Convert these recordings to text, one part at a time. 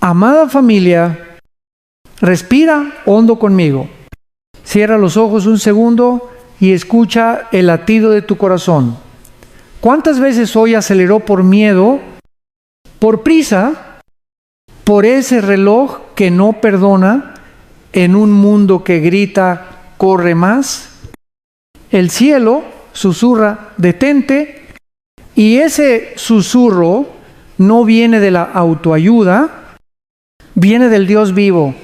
Amada familia, respira hondo conmigo. Cierra los ojos un segundo y escucha el latido de tu corazón. ¿Cuántas veces hoy aceleró por miedo, por prisa, por ese reloj que no perdona en un mundo que grita, corre más? El cielo susurra, detente, y ese susurro no viene de la autoayuda, viene del Dios vivo.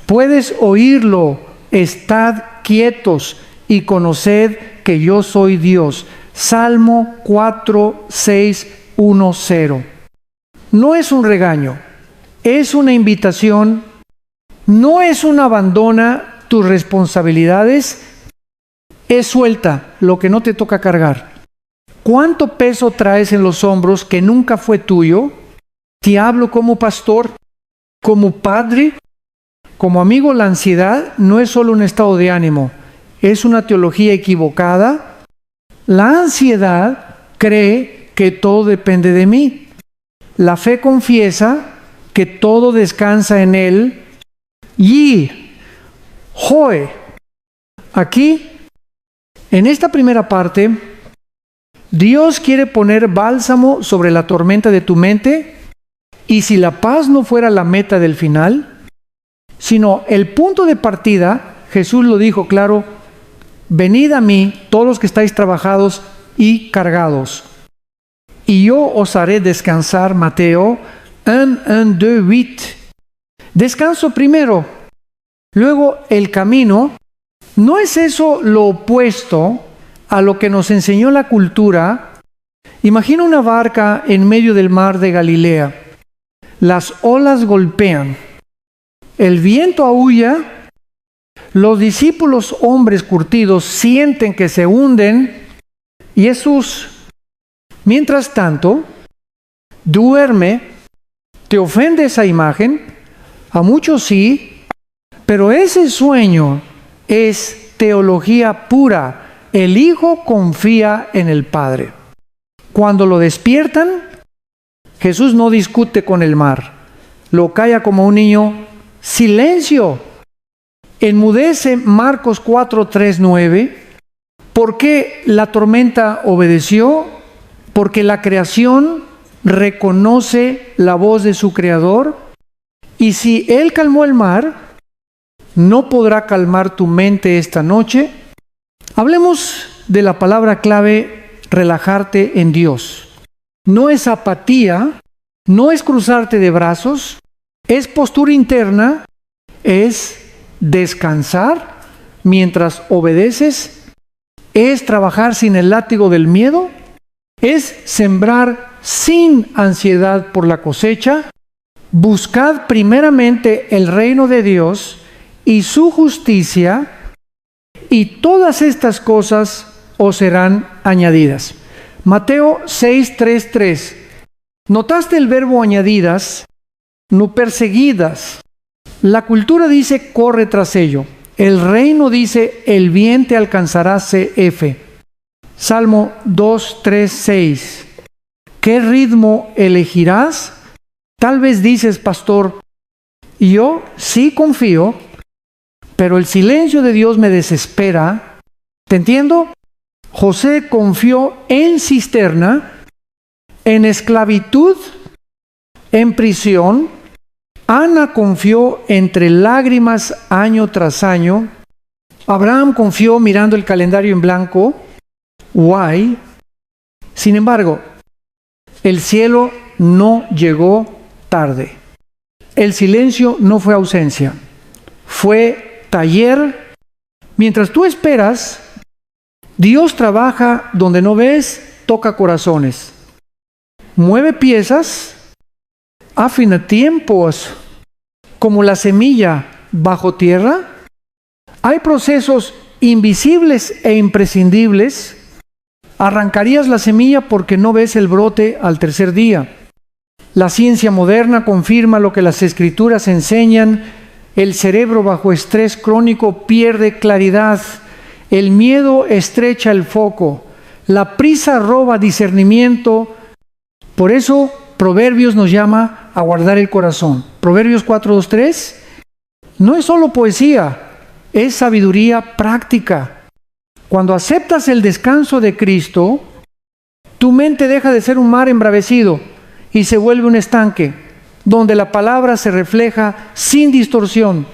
Puedes oírlo. Estad quietos y conoced que yo soy Dios. Salmo 4, 6, 1, 0. No es un regaño, es una invitación, no es un abandona tus responsabilidades, es suelta lo que no te toca cargar. ¿Cuánto peso traes en los hombros que nunca fue tuyo? Te hablo como pastor, como padre, como amigo. La ansiedad no es solo un estado de ánimo, es una teología equivocada. La ansiedad cree que todo depende de mí. La fe confiesa que todo descansa en Él. Y, Joe, aquí, en esta primera parte, Dios quiere poner bálsamo sobre la tormenta de tu mente, y si la paz no fuera la meta del final, sino el punto de partida, Jesús lo dijo claro: venid a mí todos los que estáis trabajados y cargados, y yo os haré descansar. Mateo 1, 2, 8. Descanso primero, luego el camino. ¿No es eso lo opuesto a lo que nos enseñó la cultura? Imagina una barca en medio del mar de Galilea. Las olas golpean, el viento aúlla, los discípulos, hombres curtidos, sienten que se hunden, y Jesús, mientras tanto, duerme. ¿Te ofende esa imagen? A muchos sí, pero ese sueño es teología pura. El Hijo confía en el Padre. Cuando lo despiertan, Jesús no discute con el mar, lo calla como un niño. Silencio. Enmudece. Marcos 4, 3, 9. ¿Por qué la tormenta obedeció? Porque la creación reconoce la voz de su Creador. Y si Él calmó el mar, ¿no podrá calmar tu mente esta noche? Hablemos de la palabra clave: relajarte en Dios. No es apatía, no es cruzarte de brazos, es postura interna, es descansar mientras obedeces, es trabajar sin el látigo del miedo, es sembrar sin ansiedad por la cosecha. Buscad primeramente el reino de Dios y su justicia, y todas estas cosas os serán añadidas. Mateo 6, 3, 3. ¿Notaste el verbo añadidas? No perseguidas. La cultura dice corre tras ello. El reino dice el bien te alcanzará, CF. Salmo 2, 3, 6. ¿Qué ritmo elegirás? Tal vez dices, pastor, yo sí confío, pero el silencio de Dios me desespera. ¿Te entiendo? José confió en cisterna, en esclavitud, en prisión. Ana confió entre lágrimas año tras año. Abraham confió mirando el calendario en blanco. Why? Sin embargo, el cielo no llegó tarde. El silencio no fue ausencia, fue taller. Mientras tú esperas, Dios trabaja donde no ves, toca corazones, mueve piezas, afina tiempos, como la semilla bajo tierra. Hay procesos invisibles e imprescindibles. Arrancarías la semilla porque no ves el brote al tercer día. La ciencia moderna confirma lo que las escrituras enseñan. El cerebro bajo estrés crónico pierde claridad. El miedo estrecha el foco. La prisa roba discernimiento. Por eso Proverbios nos llama a guardar el corazón. Proverbios 4:2-3 no es solo poesía, es sabiduría práctica. Cuando aceptas el descanso de Cristo, tu mente deja de ser un mar embravecido y se vuelve un estanque, donde la palabra se refleja sin distorsión.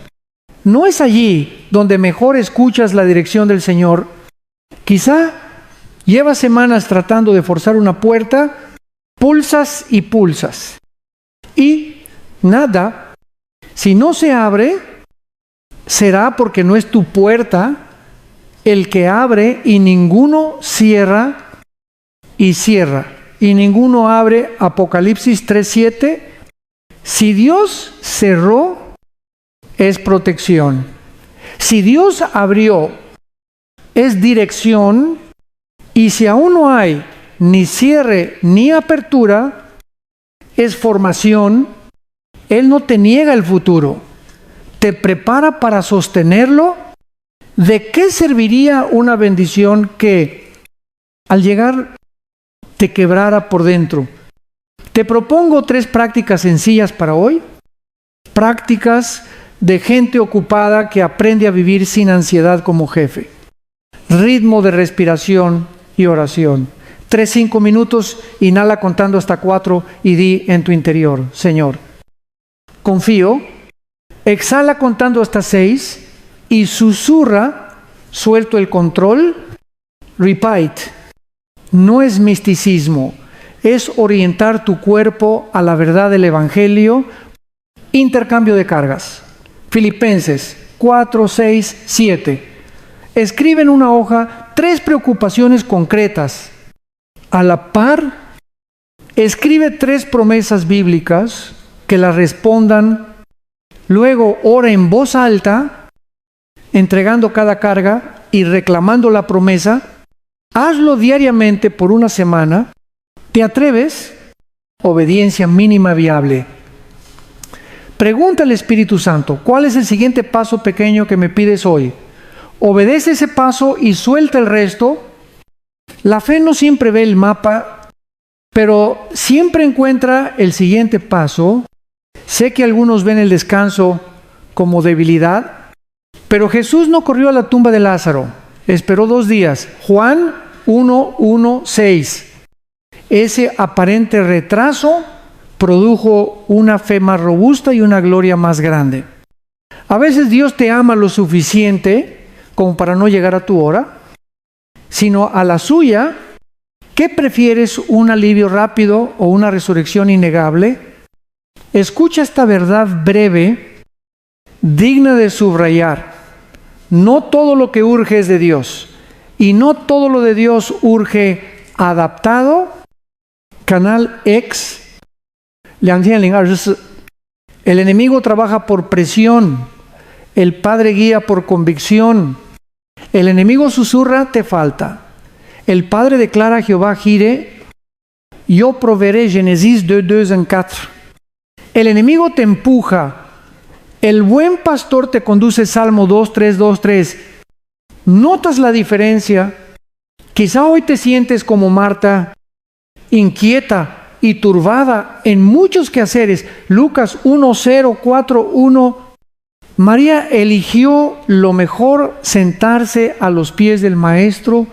No es allí donde mejor escuchas la dirección del Señor. Quizá llevas semanas tratando de forzar una puerta, pulsas y pulsas. Y nada, si no se abre, será porque no es tu puerta el que abre y ninguno cierra y cierra. Y ninguno abre. Apocalipsis 3:7. Si Dios cerró, es protección. Si Dios abrió, es dirección. Y si aún no hay ni cierre ni apertura, es formación. Él no te niega el futuro, te prepara para sostenerlo. ¿De qué serviría una bendición que al llegar te quebrara por dentro? Te propongo 3 prácticas sencillas para hoy. Prácticas de gente ocupada que aprende a vivir sin ansiedad como jefe. Ritmo de respiración y oración. 3-5 minutos, inhala contando hasta 4 y di en tu interior: Señor, confío. Exhala contando hasta 6 y susurra: suelto el control. Repeat. No es misticismo, es orientar tu cuerpo a la verdad del Evangelio. Intercambio de cargas. Filipenses 4:6-7. Escribe en una hoja 3 preocupaciones concretas. A la par, escribe 3 promesas bíblicas que las respondan. Luego ora en voz alta, entregando cada carga y reclamando la promesa. Hazlo diariamente por una semana. ¿Te atreves? Obediencia mínima viable. Pregunta al Espíritu Santo: ¿cuál es el siguiente paso pequeño que me pides hoy? Obedece ese paso y suelta el resto. La fe no siempre ve el mapa, pero siempre encuentra el siguiente paso. Sé que algunos ven el descanso como debilidad, pero Jesús no corrió a la tumba de Lázaro, esperó 2 días. Juan 1:1-6. Ese aparente retraso produjo una fe más robusta y una gloria más grande. A veces Dios te ama lo suficiente como para no llegar a tu hora, sino a la suya. ¿Qué prefieres, un alivio rápido o una resurrección innegable? Escucha esta verdad breve, digna de subrayar. No todo lo que urge es de Dios, y no todo lo de Dios urge adaptado. Canal X. El enemigo trabaja por presión, el Padre guía por convicción. El enemigo susurra: te falta. El Padre declara: Jehová Jireh, yo proveeré. Génesis 2:2-4. El enemigo te empuja. El buen pastor te conduce. Salmo 2:3-2-3. ¿Notas la diferencia? Quizá hoy te sientes como Marta, inquieta y turbada en muchos quehaceres. Lucas 1:0-4-1. María eligió lo mejor: sentarse a los pies del Maestro,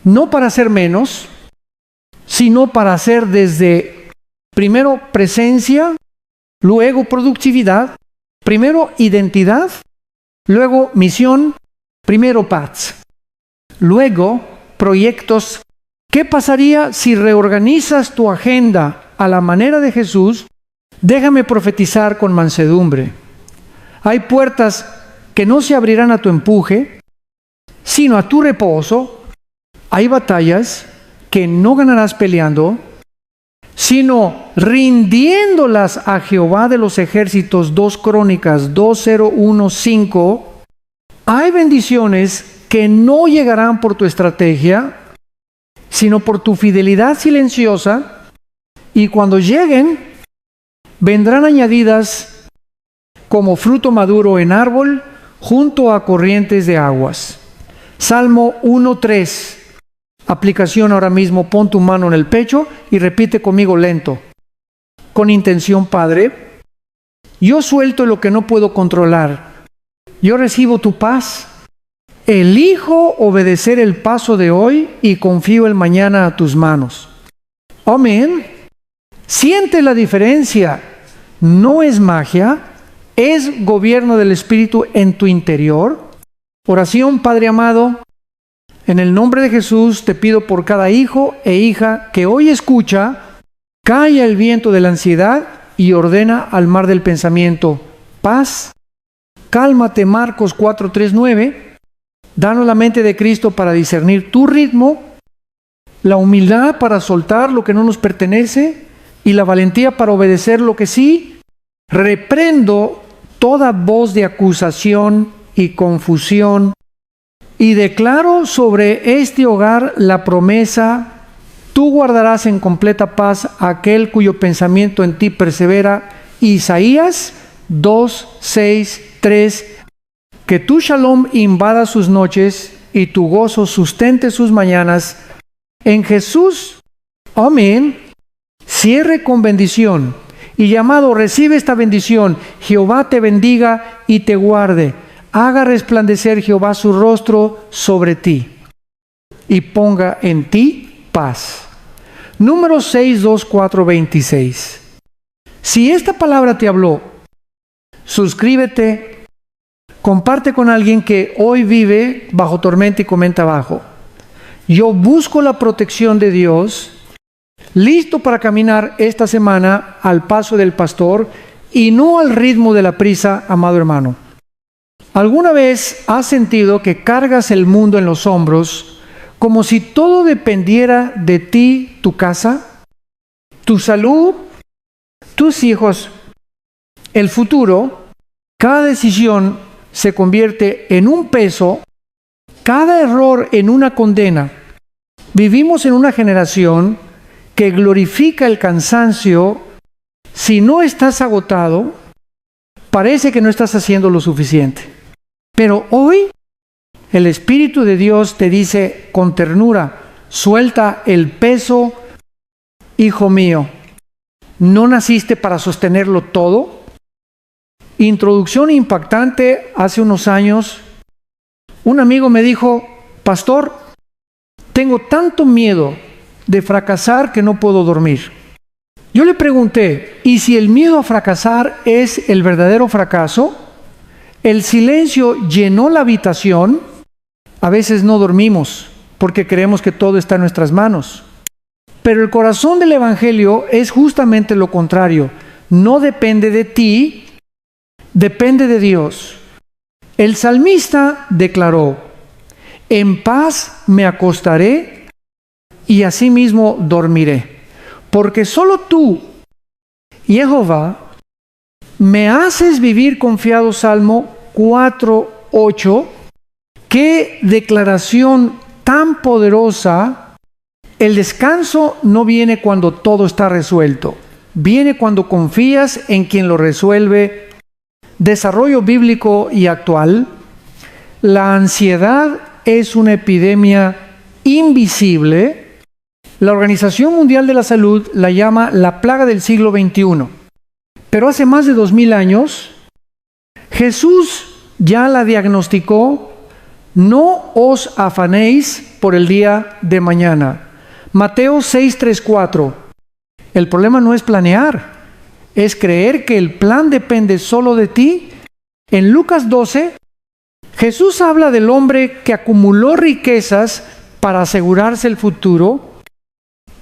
no para hacer menos, sino para hacer desde primero presencia, luego productividad, primero identidad, luego misión, primero paz, luego proyectos. ¿Qué pasaría si reorganizas tu agenda a la manera de Jesús? Déjame profetizar con mansedumbre. Hay puertas que no se abrirán a tu empuje, sino a tu reposo. Hay batallas que no ganarás peleando, sino rindiéndolas a Jehová de los ejércitos. 2 Crónicas 2:0-1-5. Hay bendiciones que no llegarán por tu estrategia, sino por tu fidelidad silenciosa, y cuando lleguen, vendrán añadidas como fruto maduro en árbol junto a corrientes de aguas. Salmo 1:3. Aplicación ahora mismo: pon tu mano en el pecho y repite conmigo lento: con intención, Padre. Yo suelto lo que no puedo controlar. Yo recibo tu paz. Elijo obedecer el paso de hoy y confío el mañana a tus manos. Amén. Siente la diferencia. No es magia, es gobierno del Espíritu en tu interior. Oración, Padre amado, en el nombre de Jesús te pido por cada hijo e hija que hoy escucha, calla el viento de la ansiedad y ordena al mar del pensamiento paz. Cálmate, Marcos 4:3-9. Danos la mente de Cristo para discernir tu ritmo, la humildad para soltar lo que no nos pertenece y la valentía para obedecer lo que sí. Reprendo toda voz de acusación y confusión y declaro sobre este hogar la promesa: tú guardarás en completa paz a aquel cuyo pensamiento en ti persevera. Isaías 2:6-3. Que tu shalom invada sus noches y tu gozo sustente sus mañanas. En Jesús, amén. Cierre con bendición. Y llamado, recibe esta bendición. Jehová te bendiga y te guarde. Haga resplandecer Jehová su rostro sobre ti y ponga en ti paz. Números 6:2-4-26. Si esta palabra te habló, suscríbete, comparte con alguien que hoy vive bajo tormenta y comenta abajo. Yo busco la protección de Dios, listo para caminar esta semana al paso del pastor y no al ritmo de la prisa, amado hermano. ¿Alguna vez has sentido que cargas el mundo en los hombros como si todo dependiera de ti, tu casa, tu salud, tus hijos, el futuro? Cada decisión se convierte en un peso, cada error en una condena. Vivimos en una generación que glorifica el cansancio. Si no estás agotado, parece que no estás haciendo lo suficiente. Pero hoy el Espíritu de Dios te dice con ternura: suelta el peso, hijo mío. ¿No naciste para sostenerlo todo? Introducción impactante. Hace unos años, un amigo me dijo: pastor, tengo tanto miedo de fracasar que no puedo dormir. Yo le pregunté: ¿y si el miedo a fracasar es el verdadero fracaso? El silencio llenó la habitación. A veces no dormimos porque creemos que todo está en nuestras manos. Pero el corazón del Evangelio es justamente lo contrario. No depende de ti, depende de Dios. El salmista declaró: en paz me acostaré y asimismo dormiré, porque solo tú, Jehová, me haces vivir confiado. Salmo 4:8. Qué declaración tan poderosa. El descanso no viene cuando todo está resuelto, viene cuando confías en quien lo resuelve. Desarrollo bíblico y actual. La ansiedad es una epidemia invisible. La Organización Mundial de la Salud la llama la plaga del siglo XXI. Pero hace más de 2000 años, Jesús ya la diagnosticó. No os afanéis por el día de mañana. Mateo 6:3-4. El problema no es planear, es creer que el plan depende solo de ti. En Lucas 12, Jesús habla del hombre que acumuló riquezas para asegurarse el futuro,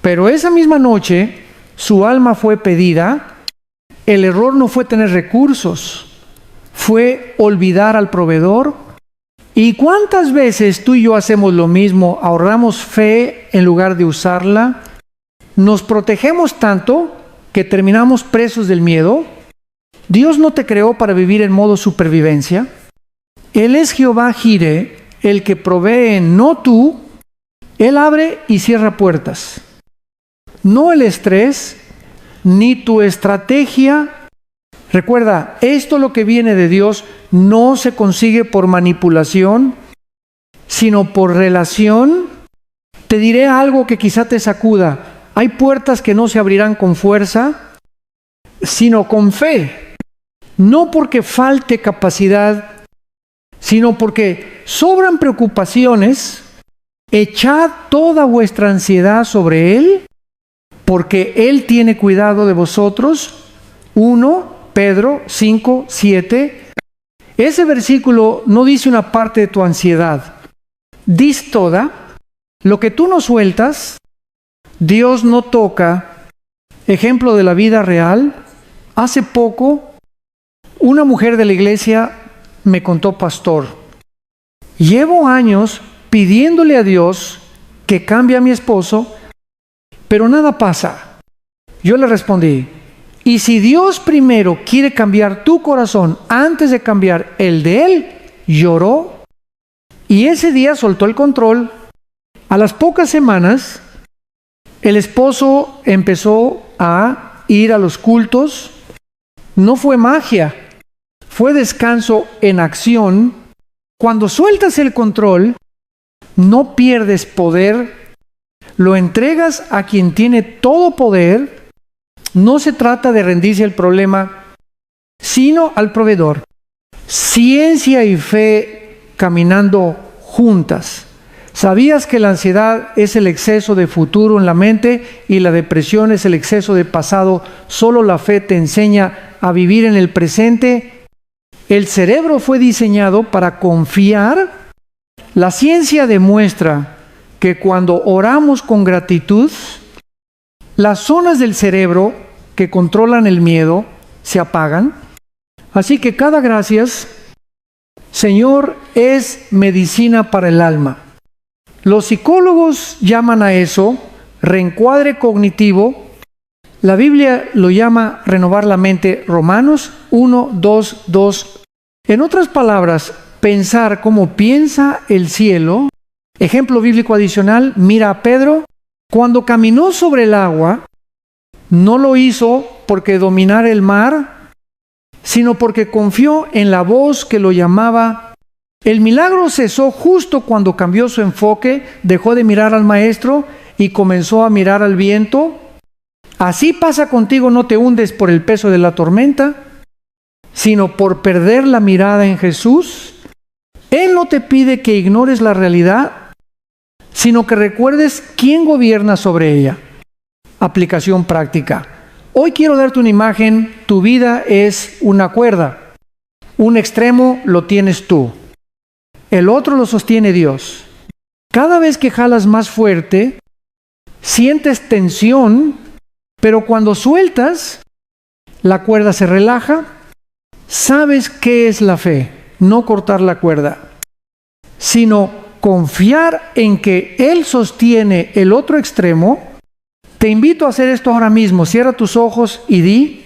pero esa misma noche su alma fue pedida. El error no fue tener recursos, fue olvidar al proveedor. ¿Y cuántas veces tú y yo hacemos lo mismo? Ahorramos fe en lugar de usarla. Nos protegemos tanto que terminamos presos del miedo. Dios no te creó para vivir en modo supervivencia. Él es Jehová Jireh, el que provee, no tú. Él abre y cierra puertas. No el estrés, ni tu estrategia. Recuerda, esto lo que viene de Dios no se consigue por manipulación, sino por relación. Te diré algo que quizá te sacuda. Hay puertas que no se abrirán con fuerza, sino con fe. No porque falte capacidad, sino porque sobran preocupaciones. Echad toda vuestra ansiedad sobre Él, porque Él tiene cuidado de vosotros. 1 Pedro 5, 7. Ese versículo no dice una parte de tu ansiedad. Dice toda. Lo que tú no sueltas, Dios no toca. Ejemplo de la vida real. Hace poco, una mujer de la iglesia me contó: pastor, llevo años pidiéndole a Dios que cambie a mi esposo, pero nada pasa. Yo le respondí: y si Dios primero quiere cambiar tu corazón antes de cambiar el de él, lloró y ese día soltó el control. A las pocas semanas, el esposo empezó a ir a los cultos. No fue magia, fue descanso en acción. Cuando sueltas el control, no pierdes poder, lo entregas a quien tiene todo poder. No se trata de rendirse al problema, sino al proveedor. Ciencia y fe caminando juntas. ¿Sabías que la ansiedad es el exceso de futuro en la mente y la depresión es el exceso de pasado? Solo la fe te enseña a vivir en el presente. El cerebro fue diseñado para confiar. La ciencia demuestra que cuando oramos con gratitud, las zonas del cerebro que controlan el miedo se apagan. Así que cada gracias, Señor, es medicina para el alma. Los psicólogos llaman a eso reencuadre cognitivo. La Biblia lo llama renovar la mente. Romanos 1, 2, 2. En otras palabras, pensar como piensa el cielo. Ejemplo bíblico adicional, mira a Pedro. Cuando caminó sobre el agua, no lo hizo porque dominara el mar, sino porque confió en la voz que lo llamaba. El milagro cesó justo cuando cambió su enfoque, dejó de mirar al maestro y comenzó a mirar al viento. Así pasa contigo, no te hundes por el peso de la tormenta, sino por perder la mirada en Jesús. Él no te pide que ignores la realidad, sino que recuerdes quién gobierna sobre ella. Aplicación práctica. Hoy quiero darte una imagen. Tu vida es una cuerda. Un extremo lo tienes tú. El otro lo sostiene Dios. Cada vez que jalas más fuerte, sientes tensión, pero cuando sueltas, la cuerda se relaja. ¿Sabes qué es la fe? No cortar la cuerda, sino confiar en que Él sostiene el otro extremo. Te invito a hacer esto ahora mismo. Cierra tus ojos y di: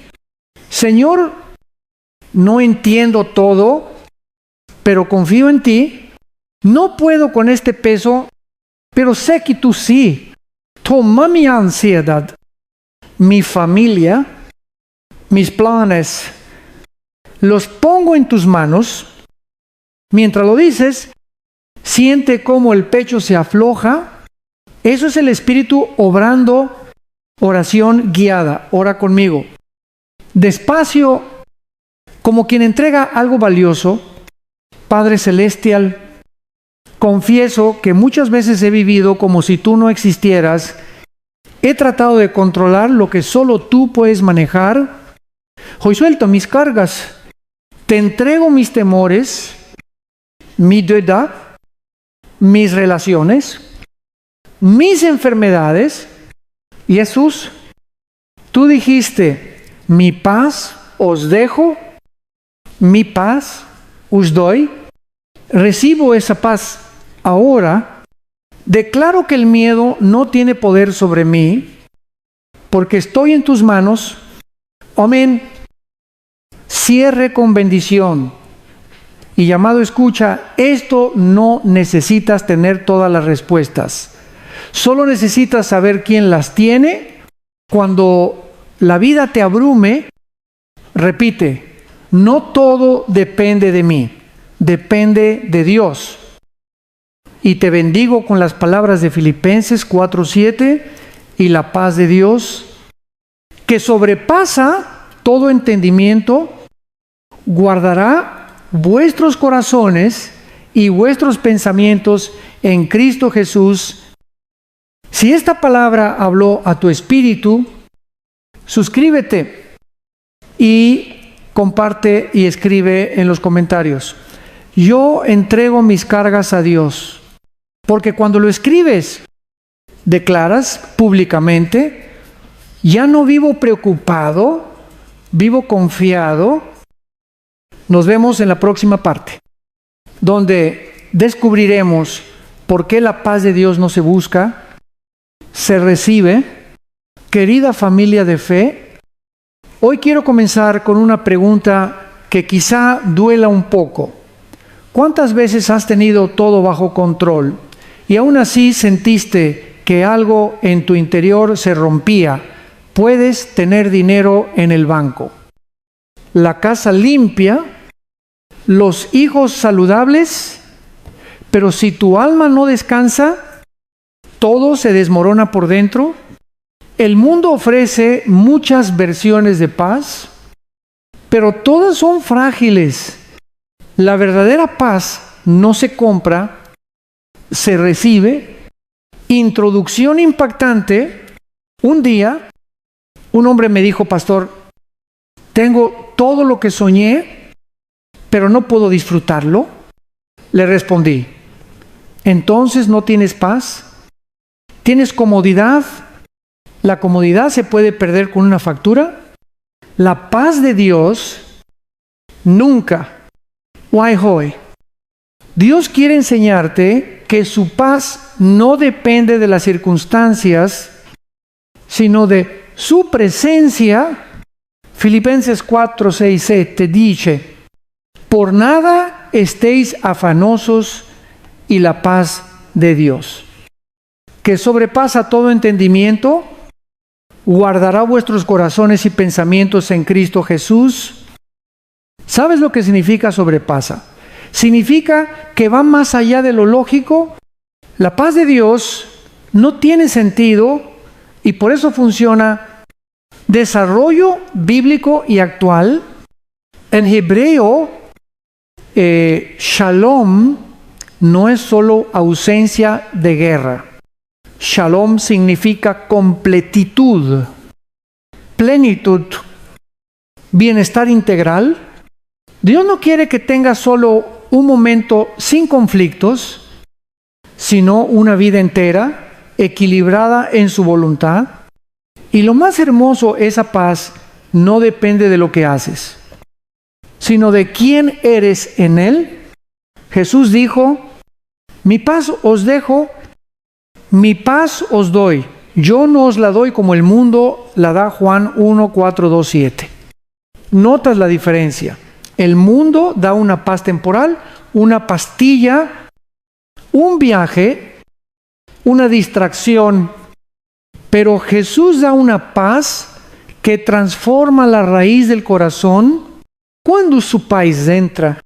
Señor, no entiendo todo, pero confío en ti. No puedo con este peso, pero sé que tú sí. Toma mi ansiedad, mi familia, mis planes, los pongo en tus manos. Mientras lo dices, siente cómo el pecho se afloja. Eso es el Espíritu obrando. Oración guiada. Ora conmigo. Despacio, como quien entrega algo valioso. Padre Celestial, confieso que muchas veces he vivido como si tú no existieras. He tratado de controlar lo que solo tú puedes manejar. Hoy suelto mis cargas. Te entrego mis temores, mi deuda, mis relaciones, mis enfermedades. Jesús, tú dijiste: mi paz os dejo, mi paz os doy. Recibo esa paz ahora. Declaro que el miedo no tiene poder sobre mí, porque estoy en tus manos. Amén. Cierre con bendición. Y llamado escucha, esto no necesitas tener todas las respuestas. Solo necesitas saber quién las tiene. Cuando la vida te abrume, repite: no todo depende de mí, depende de Dios. Y te bendigo con las palabras de Filipenses 4:7, y la paz de Dios, que sobrepasa todo entendimiento, guardará vuestros corazones y vuestros pensamientos en Cristo Jesús. Si esta palabra habló a tu espíritu, suscríbete y comparte y escribe en los comentarios: yo entrego mis cargas a Dios. Porque cuando lo escribes, declaras públicamente: ya no vivo preocupado, vivo confiado. Nos vemos en la próxima parte, donde descubriremos por qué la paz de Dios no se busca, se recibe. Querida familia de fe, hoy quiero comenzar con una pregunta que quizá duela un poco. ¿Cuántas veces has tenido todo bajo control y aún así sentiste que algo en tu interior se rompía? Puedes tener dinero en el banco, la casa limpia, los hijos saludables, pero si tu alma no descansa, todo se desmorona por dentro. El mundo ofrece muchas versiones de paz, pero todas son frágiles. La verdadera paz no se compra, se recibe. Introducción impactante. Un día, un hombre me dijo: pastor, tengo todo lo que soñé, pero no puedo disfrutarlo. Le respondí: entonces no tienes paz. ¿Tienes comodidad? ¿La comodidad se puede perder con una factura? La paz de Dios nunca. Why hoy? Dios quiere enseñarte que su paz no depende de las circunstancias, sino de su presencia. Filipenses 4, 6, 7 dice: por nada estéis afanosos, y la paz de Dios, que sobrepasa todo entendimiento, guardará vuestros corazones y pensamientos en Cristo Jesús. ¿Sabes lo que significa sobrepasa? Significa que va más allá de lo lógico. La paz de Dios no tiene sentido y por eso funciona desarrollo bíblico y actual. En hebreo, shalom no es solo ausencia de guerra. Shalom significa completitud, plenitud, bienestar integral. Dios no quiere que tengas solo un momento sin conflictos, sino una vida entera, equilibrada en su voluntad. Y lo más hermoso, esa paz no depende de lo que haces, sino de quién eres en Él. Jesús dijo: mi paz os dejo, mi paz os doy. Yo no os la doy como el mundo la da. Juan 1, 4, 2, 7. ¿Notas la diferencia? El mundo da una paz temporal, una pastilla, un viaje, una distracción. Pero Jesús da una paz que transforma la raíz del corazón. Cuando su paz entra,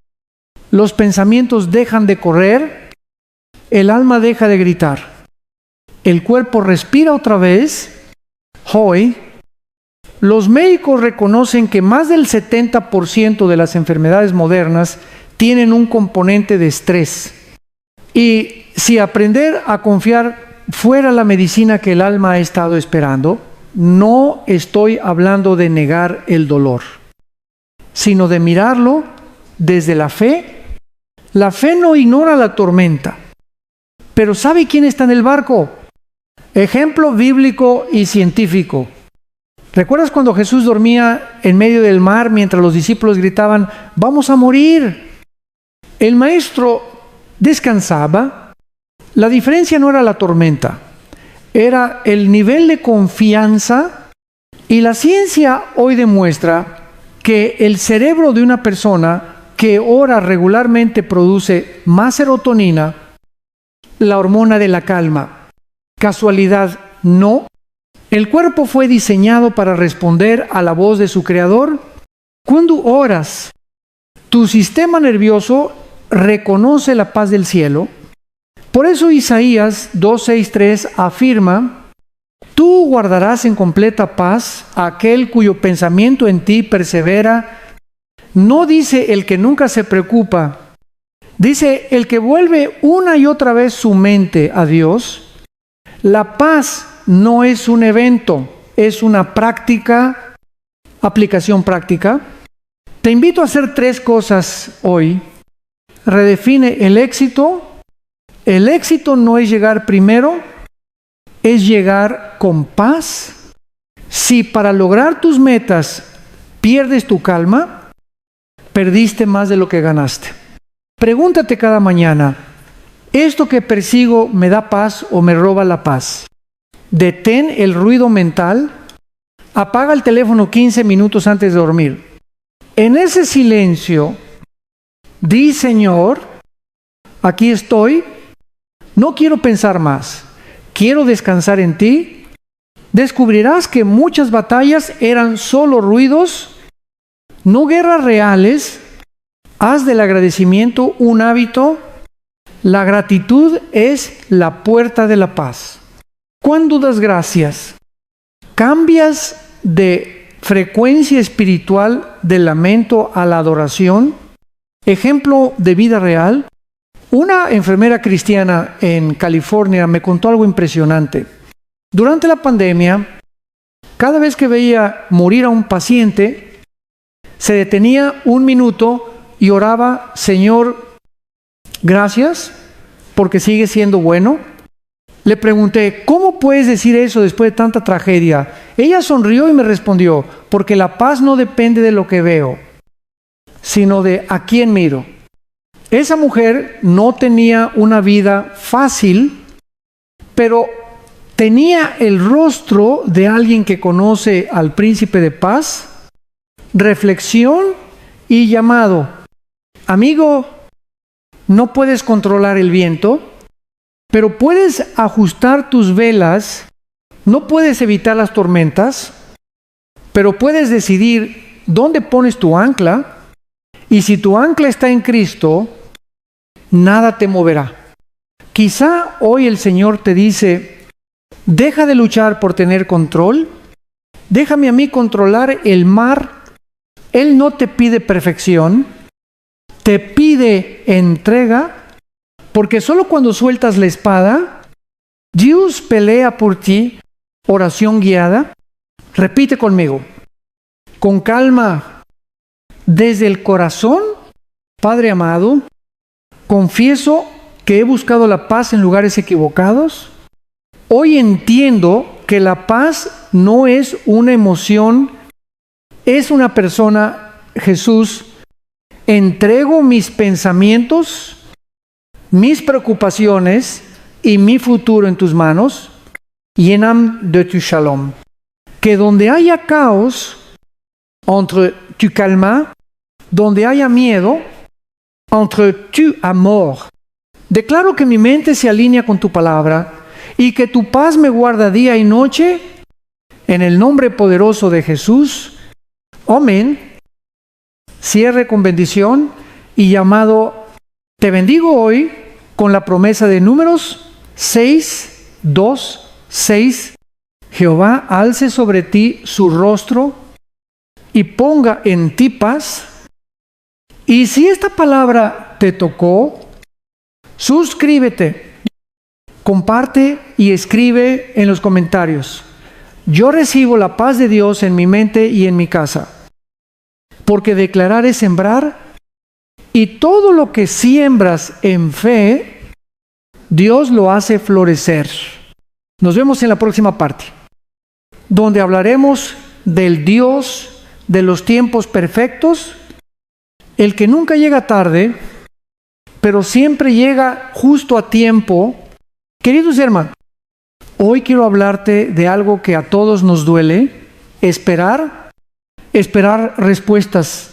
los pensamientos dejan de correr, el alma deja de gritar, el cuerpo respira otra vez. Hoy, los médicos reconocen que más del 70% de las enfermedades modernas tienen un componente de estrés. Y si aprender a confiar fuera la medicina que el alma ha estado esperando, no estoy hablando de negar el dolor, sino de mirarlo desde la fe. La fe no ignora la tormenta, pero ¿sabe quién está en el barco? Ejemplo bíblico y científico. ¿Recuerdas cuando Jesús dormía en medio del mar mientras los discípulos gritaban: vamos a morir? El maestro descansaba. La diferencia no era la tormenta, era el nivel de confianza. Y la ciencia hoy demuestra que el cerebro de una persona que ora regularmente produce más serotonina, la hormona de la calma. ¿Casualidad? No. El cuerpo fue diseñado para responder a la voz de su creador. Cuando oras, tu sistema nervioso reconoce la paz del cielo. Por eso Isaías 2:6-3 afirma: Tú guardarás en completa paz a aquel cuyo pensamiento en ti persevera. No dice el que nunca se preocupa, dice el que vuelve una y otra vez su mente a Dios. La paz no es un evento, es una práctica, aplicación práctica. Te invito a hacer 3 cosas hoy. Redefine el éxito. El éxito no es llegar primero, es llegar con paz. Si para lograr tus metas pierdes tu calma, perdiste más de lo que ganaste. Pregúntate cada mañana, ¿esto que persigo me da paz o me roba la paz? Detén el ruido mental, apaga el teléfono 15 minutos antes de dormir. En ese silencio, di: Señor, aquí estoy, no quiero pensar más, quiero descansar en ti. Descubrirás que muchas batallas eran solo ruidos, no guerras reales. Haz del agradecimiento un hábito. La gratitud es la puerta de la paz. ¿Cuándo das gracias? ¿Cambias de frecuencia espiritual del lamento a la adoración? Ejemplo de vida real. Una enfermera cristiana en California me contó algo impresionante. Durante la pandemia, cada vez que veía morir a un paciente, se detenía 1 minuto y oraba: Señor, gracias, porque sigue siendo bueno. Le pregunté: ¿cómo puedes decir eso después de tanta tragedia? Ella sonrió y me respondió: porque la paz no depende de lo que veo, sino de a quién miro. Esa mujer no tenía una vida fácil, pero tenía el rostro de alguien que conoce al príncipe de paz, reflexión y llamado. Amigo, no puedes controlar el viento, pero puedes ajustar tus velas. No puedes evitar las tormentas, pero puedes decidir dónde pones tu ancla. Y si tu ancla está en Cristo, nada te moverá. Quizá hoy el Señor te dice: deja de luchar por tener control, déjame a mí controlar el mar. Él no te pide perfección, te pide entrega, porque solo cuando sueltas la espada, Dios pelea por ti. Oración guiada. Repite conmigo, con calma, desde el corazón: Padre amado, confieso que he buscado la paz en lugares equivocados. Hoy entiendo que la paz no es una emoción, es una persona. Jesús, entrego mis pensamientos, mis preocupaciones y mi futuro en tus manos. Lléname de tu shalom. Que donde haya caos, entre tu calma, donde haya miedo, entre tu amor. Declaro que mi mente se alinea con tu palabra y que tu paz me guarda día y noche. En el nombre poderoso de Jesús. Amén. Cierre con bendición y llamado. Te bendigo hoy con la promesa de Números 6:2-6. Jehová alce sobre ti su rostro y ponga en ti paz. Y si esta palabra te tocó, suscríbete, comparte y escribe en los comentarios: yo recibo la paz de Dios en mi mente y en mi casa. Porque declarar es sembrar, y todo lo que siembras en fe, Dios lo hace florecer. Nos vemos en la próxima parte, donde hablaremos del Dios de los tiempos perfectos, el que nunca llega tarde, pero siempre llega justo a tiempo. Queridos hermanos, hoy quiero hablarte de algo que a todos nos duele: esperar respuestas,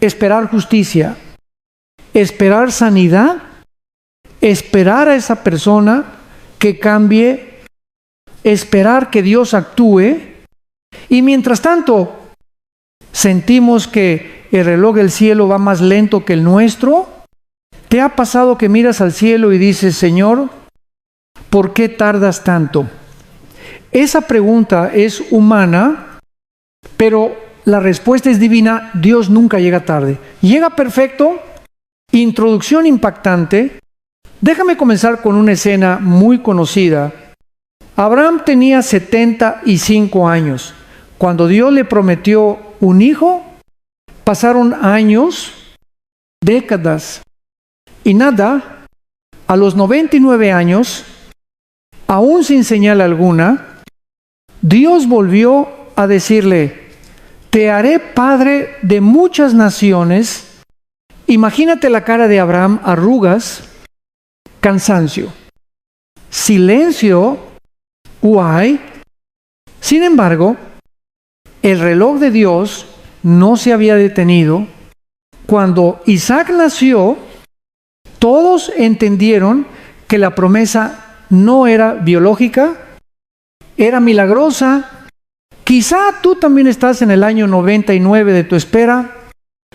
esperar justicia, esperar sanidad, esperar a esa persona que cambie, esperar que Dios actúe. Y mientras tanto, sentimos que el reloj del cielo va más lento que el nuestro. ¿Te ha pasado que miras al cielo y dices: Señor, ¿por qué tardas tanto? Esa pregunta es humana, pero la respuesta es divina. Dios nunca llega tarde. Llega perfecto. Introducción impactante. Déjame comenzar con una escena muy conocida. Abraham tenía 75 años. Cuando Dios le prometió un hijo, pasaron años, décadas, y nada, a los 99 años, aún sin señal alguna, Dios volvió a decirle: te haré padre de muchas naciones. Imagínate la cara de Abraham: arrugas, cansancio, silencio, why. Sin embargo, el reloj de Dios no se había detenido. Cuando Isaac nació, todos entendieron que la promesa no era biológica, era milagrosa. Quizá tú también estás en el año 99 de tu espera.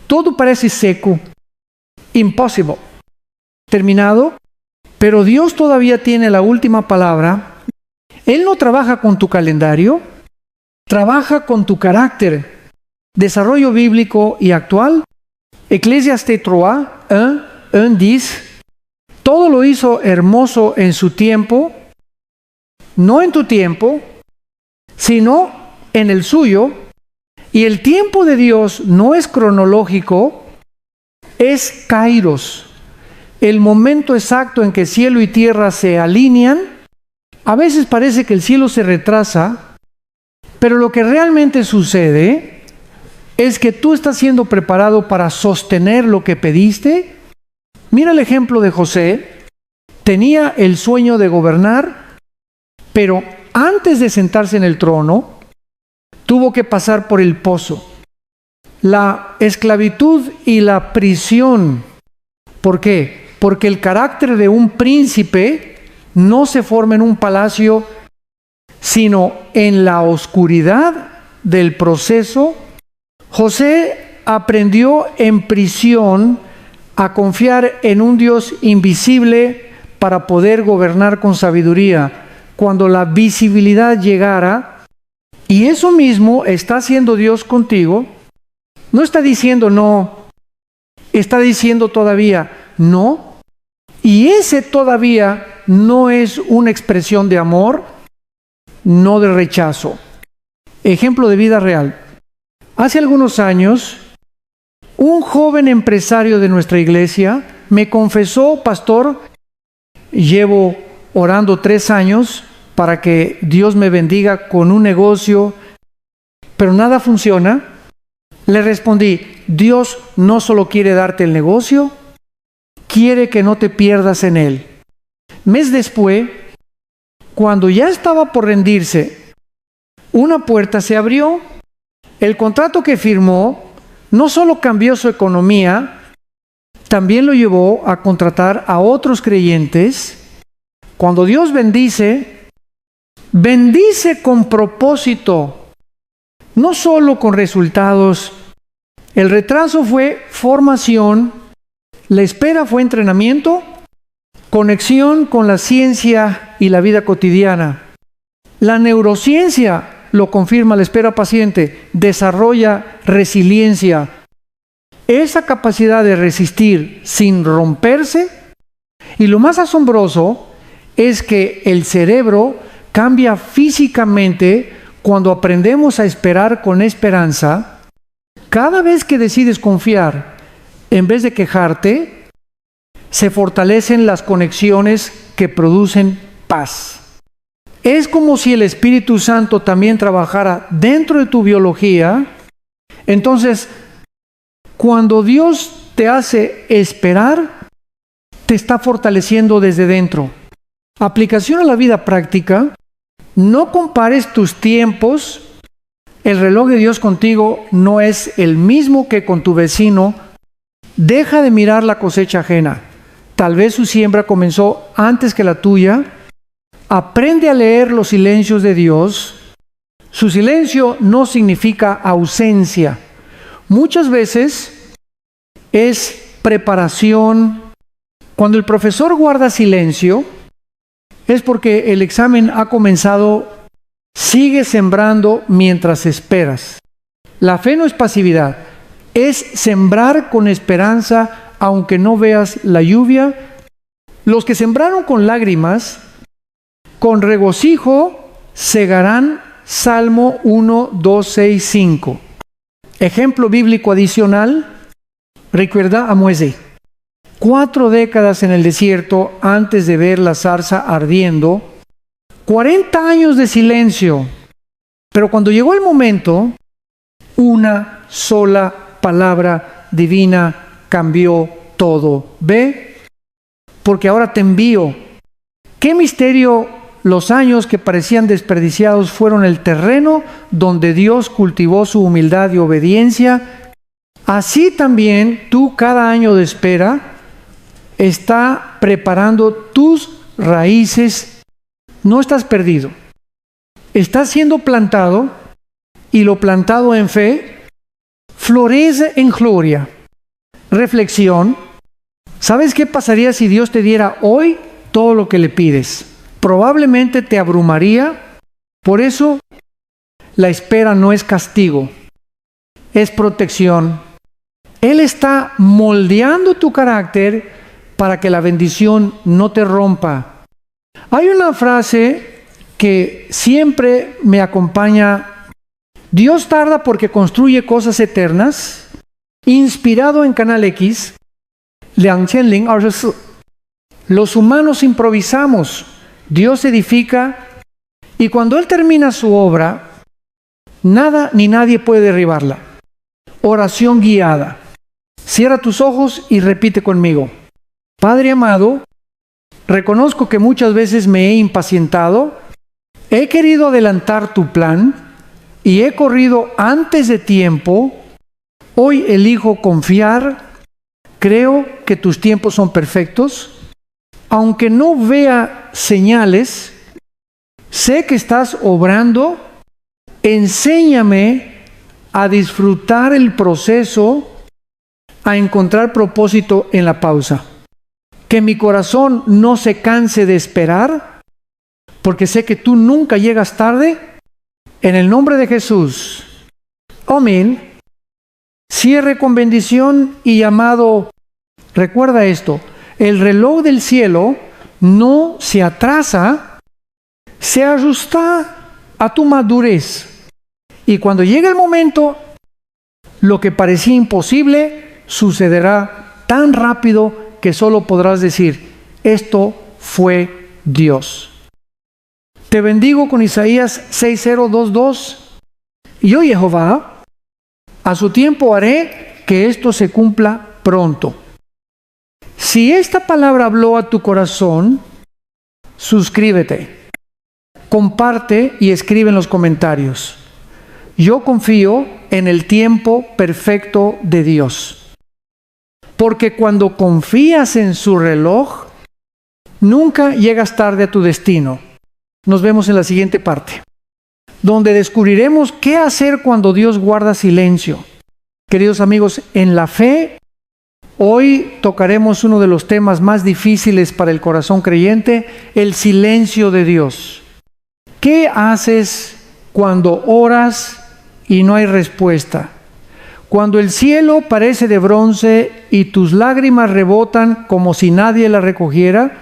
Todo parece seco, impossible, terminado, pero Dios todavía tiene la última palabra. Él no trabaja con tu calendario, trabaja con tu carácter. Desarrollo bíblico y actual. Eclesiastes 3:1-10. Todo lo hizo hermoso en su tiempo, no en tu tiempo, sino en el suyo. Y el tiempo de Dios no es cronológico, es kairos, el momento exacto en que cielo y tierra se alinean. A veces parece que el cielo se retrasa, pero lo que realmente sucede es que tú estás siendo preparado para sostener lo que pediste. Mira el ejemplo de José. Tenía el sueño de gobernar, pero antes de sentarse en el trono, tuvo que pasar por el pozo. La esclavitud y la prisión. ¿Por qué? Porque el carácter de un príncipe no se forma en un palacio, sino en la oscuridad del proceso. José aprendió en prisión a confiar en un Dios invisible para poder gobernar con sabiduría. Cuando la visibilidad llegara, y eso mismo está haciendo Dios contigo, no está diciendo no, está diciendo todavía no, y ese todavía no es una expresión de amor, no de rechazo. Ejemplo de vida real. Hace algunos años, un joven empresario de nuestra iglesia me confesó: pastor, llevo orando 3 años para que Dios me bendiga con un negocio, pero nada funciona. Le respondí: Dios no solo quiere darte el negocio, quiere que no te pierdas en él. Mes después, cuando ya estaba por rendirse, una puerta se abrió. El contrato que firmó no solo cambió su economía, también lo llevó a contratar a otros creyentes. Cuando Dios bendice, bendice con propósito, no solo con resultados. El retraso fue formación, la espera fue entrenamiento, conexión con la ciencia y la vida cotidiana. La neurociencia lo confirma: la espera paciente desarrolla resiliencia. Esa capacidad de resistir sin romperse. Y lo más asombroso es que el cerebro cambia físicamente cuando aprendemos a esperar con esperanza. Cada vez que decides confiar, en vez de quejarte, se fortalecen las conexiones que producen paz. Es como si el Espíritu Santo también trabajara dentro de tu biología. Entonces, cuando Dios te hace esperar, te está fortaleciendo desde dentro. Aplicación a la vida práctica: no compares tus tiempos. El reloj de Dios contigo no es el mismo que con tu vecino. Deja de mirar la cosecha ajena. Tal vez su siembra comenzó antes que la tuya. Aprende a leer los silencios de Dios. Su silencio no significa ausencia. Muchas veces es preparación. Cuando el profesor guarda silencio, es porque el examen ha comenzado Sigue sembrando mientras esperas. La fe no es pasividad, es sembrar con esperanza aunque no veas la lluvia. Los que sembraron con lágrimas, con regocijo segarán. Salmo 1, 2, 6, 5. Ejemplo bíblico adicional, recuerda a Moisés. 4 décadas en el desierto antes de ver la zarza ardiendo. 40 años de silencio. Pero cuando llegó el momento, una sola palabra divina cambió todo. Ve, porque ahora te envío. ¿Qué misterio? Los años que parecían desperdiciados fueron el terreno donde Dios cultivó su humildad y obediencia. Así también tú cada año de espera está preparando tus raíces. No estás perdido. Estás siendo plantado y lo plantado en fe florece en gloria. Reflexión. ¿Sabes qué pasaría si Dios te diera hoy todo lo que le pides? Probablemente te abrumaría. Por eso la espera no es castigo, es protección. Él está moldeando tu carácter para que la bendición no te rompa. Hay una frase que siempre me acompaña: Dios tarda porque construye cosas eternas. Inspirado en Canal X, los humanos improvisamos, Dios edifica, y cuando Él termina su obra, nada ni nadie puede derribarla. Oración guiada. Cierra tus ojos y repite conmigo. Padre amado, reconozco que muchas veces me he impacientado, he querido adelantar tu plan y he corrido antes de tiempo. Hoy elijo confiar, creo que tus tiempos son perfectos. Aunque no vea señales, sé que estás obrando. Enséñame a disfrutar el proceso, a encontrar propósito en la pausa. Que mi corazón no se canse de esperar, porque sé que tú nunca llegas tarde. En el nombre de Jesús. Amén. Cierre con bendición y llamado. Recuerda esto. El reloj del cielo no se atrasa, se ajusta a tu madurez. Y cuando llegue el momento, lo que parecía imposible sucederá tan rápido que solo podrás decir: esto fue Dios. Te bendigo con Isaías 6:022. Yo, Jehová, a su tiempo haré que esto se cumpla pronto. Si esta palabra habló a tu corazón, suscríbete, comparte y escribe en los comentarios. Yo confío en el tiempo perfecto de Dios. Porque cuando confías en su reloj, nunca llegas tarde a tu destino. Nos vemos en la siguiente parte, donde descubriremos qué hacer cuando Dios guarda silencio. Queridos amigos, en la fe, hoy tocaremos uno de los temas más difíciles para el corazón creyente: el silencio de Dios. ¿Qué haces cuando oras y no hay respuesta? Cuando el cielo parece de bronce y tus lágrimas rebotan como si nadie las recogiera.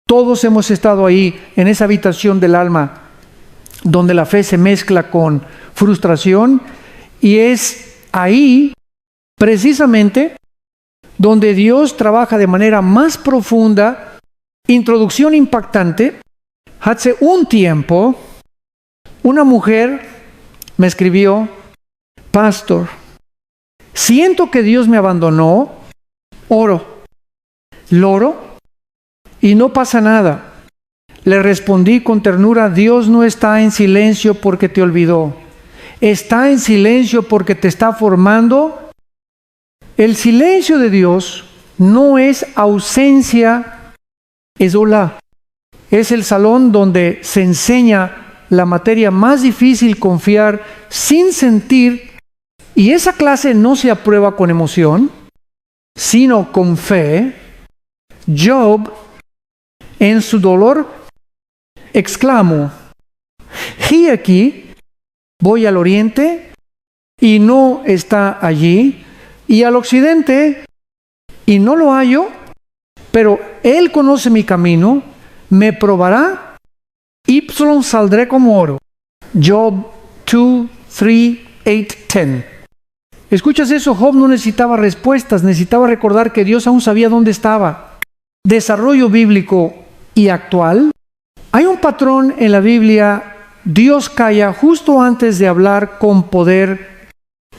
Todos hemos estado ahí, en esa habitación del alma, donde la fe se mezcla con frustración, y es ahí, precisamente, donde Dios trabaja de manera más profunda. Introducción impactante. Hace un tiempo, una mujer me escribió: Pastor, siento que Dios me abandonó, oro, loro, y no pasa nada. Le respondí con ternura: Dios no está en silencio porque te olvidó. Está en silencio porque te está formando. El silencio de Dios no es ausencia, es hola. Es el salón donde se enseña la materia más difícil: confiar sin sentir. Y esa clase no se aprueba con emoción, sino con fe. Job, en su dolor, exclamó: He aquí, voy al oriente y no está allí, y al occidente y no lo hallo, pero Él conoce mi camino, me probará, y saldré como oro. Job 2, 3, 8, 10. ¿Escuchas eso? Job no necesitaba respuestas, necesitaba recordar que Dios aún sabía dónde estaba. Desarrollo bíblico y actual. Hay un patrón en la Biblia. Dios calla justo antes de hablar con poder.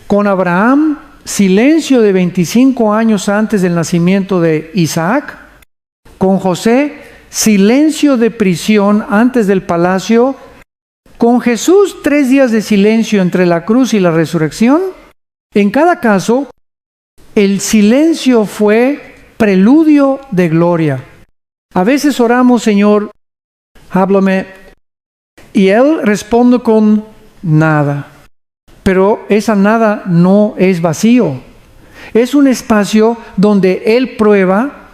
Con Abraham, silencio de 25 años antes del nacimiento de Isaac. Con José, silencio de prisión antes del palacio. Con Jesús, 3 días de silencio entre la cruz y la resurrección. En cada caso, el silencio fue preludio de gloria. A veces oramos, Señor, háblame, y Él responde con nada. Pero esa nada no es vacío. Es un espacio donde Él prueba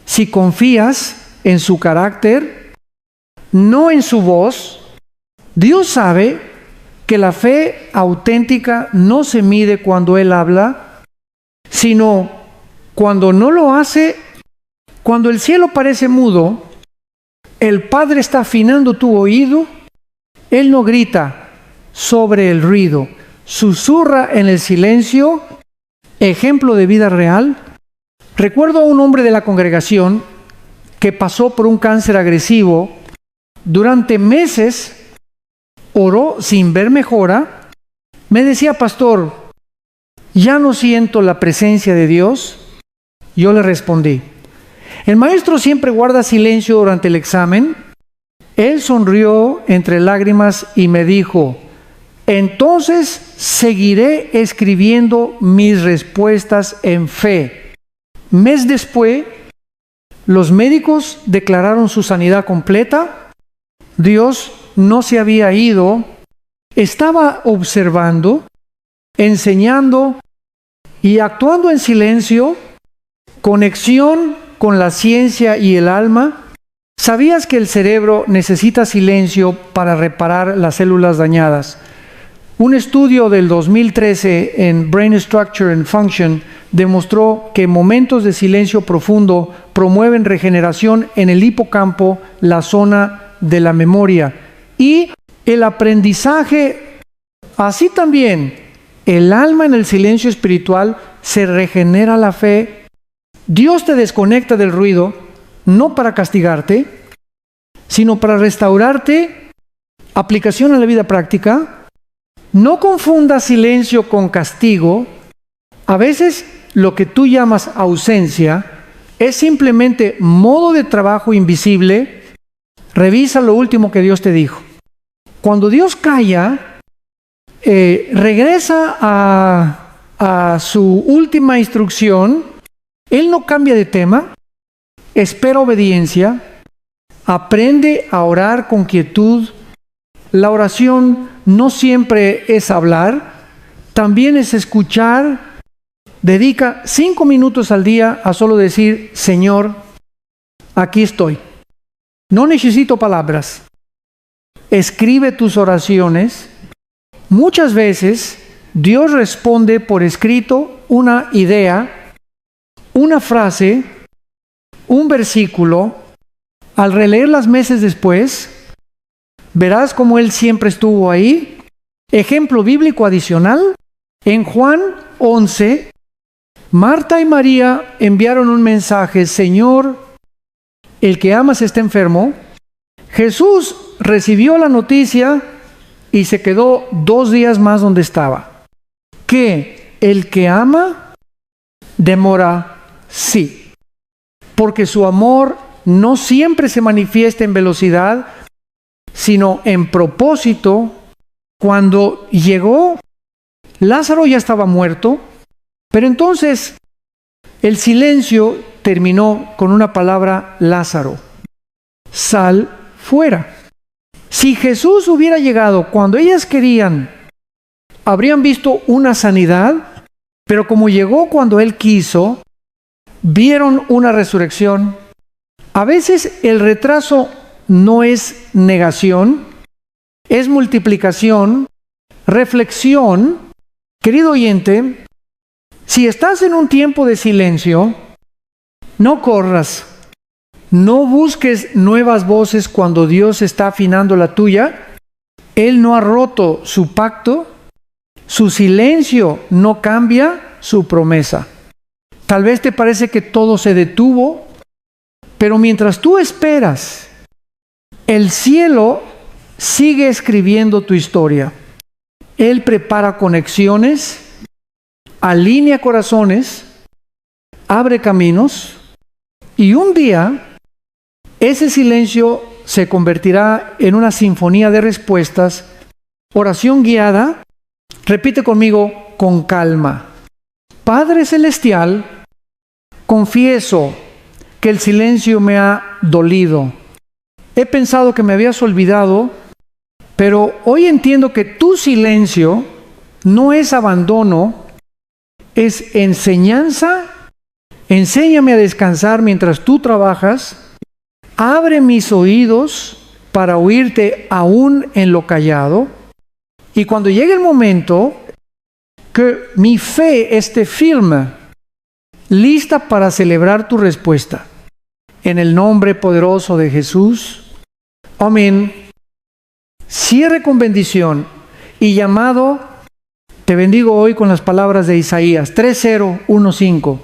si confías en su carácter, no en su voz. Dios sabe que la fe auténtica no se mide cuando Él habla, sino cuando no lo hace. Cuando el cielo parece mudo, el Padre está afinando tu oído. Él no grita sobre el ruido, susurra en el silencio. Ejemplo de vida real. Recuerdo a un hombre de la congregación que pasó por un cáncer agresivo. Durante meses oró sin ver mejora. Me decía, pastor, ya no siento la presencia de Dios. Yo le respondí, el maestro siempre guarda silencio durante el examen. Él sonrió entre lágrimas y me dijo, entonces seguiré escribiendo mis respuestas en fe. Mes después, los médicos declararon su sanidad completa. Dios no se había ido, estaba observando, enseñando y actuando en silencio, conexión con la ciencia y el alma. ¿Sabías que el cerebro necesita silencio para reparar las células dañadas? Un estudio del 2013 en Brain Structure and Function demostró que momentos de silencio profundo promueven regeneración en el hipocampo, la zona de la memoria y el aprendizaje. Así también, el alma en el silencio espiritual se regenera la fe. Dios te desconecta del ruido, no para castigarte, sino para restaurarte. Aplicación a la vida práctica. No confundas silencio con castigo. A veces lo que tú llamas ausencia es simplemente modo de trabajo invisible. Revisa lo último que Dios te dijo. Cuando Dios calla, regresa a su última instrucción. Él no cambia de tema, espera obediencia, aprende a orar con quietud. La oración no siempre es hablar, también es escuchar. Dedica 5 minutos al día a solo decir, Señor, aquí estoy. No necesito palabras. Escribe tus oraciones. Muchas veces Dios responde por escrito una idea, una frase, un versículo. Al releerlas meses después, verás cómo Él siempre estuvo ahí. Ejemplo bíblico adicional, en Juan 11, Marta y María enviaron un mensaje, Señor, el que amas está enfermo. Jesús recibió la noticia y se quedó 2 días más donde estaba. ¿Qué? El que ama demora. Sí, porque su amor no siempre se manifiesta en velocidad, sino en propósito. Cuando llegó, Lázaro ya estaba muerto, pero entonces el silencio terminó con una palabra, Lázaro, sal fuera. Si Jesús hubiera llegado cuando ellas querían, habrían visto una sanidad, pero como llegó cuando Él quiso, vieron una resurrección. A veces el retraso no es negación, es multiplicación, reflexión. Querido oyente, si estás en un tiempo de silencio, no corras, no busques nuevas voces cuando Dios está afinando la tuya. Él no ha roto su pacto, su silencio no cambia su promesa. Tal vez te parece que todo se detuvo, pero mientras tú esperas, el cielo sigue escribiendo tu historia. Él prepara conexiones, alinea corazones, abre caminos, y un día ese silencio se convertirá en una sinfonía de respuestas, oración guiada. Repite conmigo con calma. Padre Celestial, confieso que el silencio me ha dolido. He pensado que me habías olvidado, pero hoy entiendo que tu silencio no es abandono, es enseñanza. Enséñame a descansar mientras tú trabajas. Abre mis oídos para oírte aún en lo callado. Y cuando llegue el momento que mi fe esté firme, lista para celebrar tu respuesta. En el nombre poderoso de Jesús. Amén. Cierre con bendición y llamado. Te bendigo hoy con las palabras de Isaías 3:0-1:5.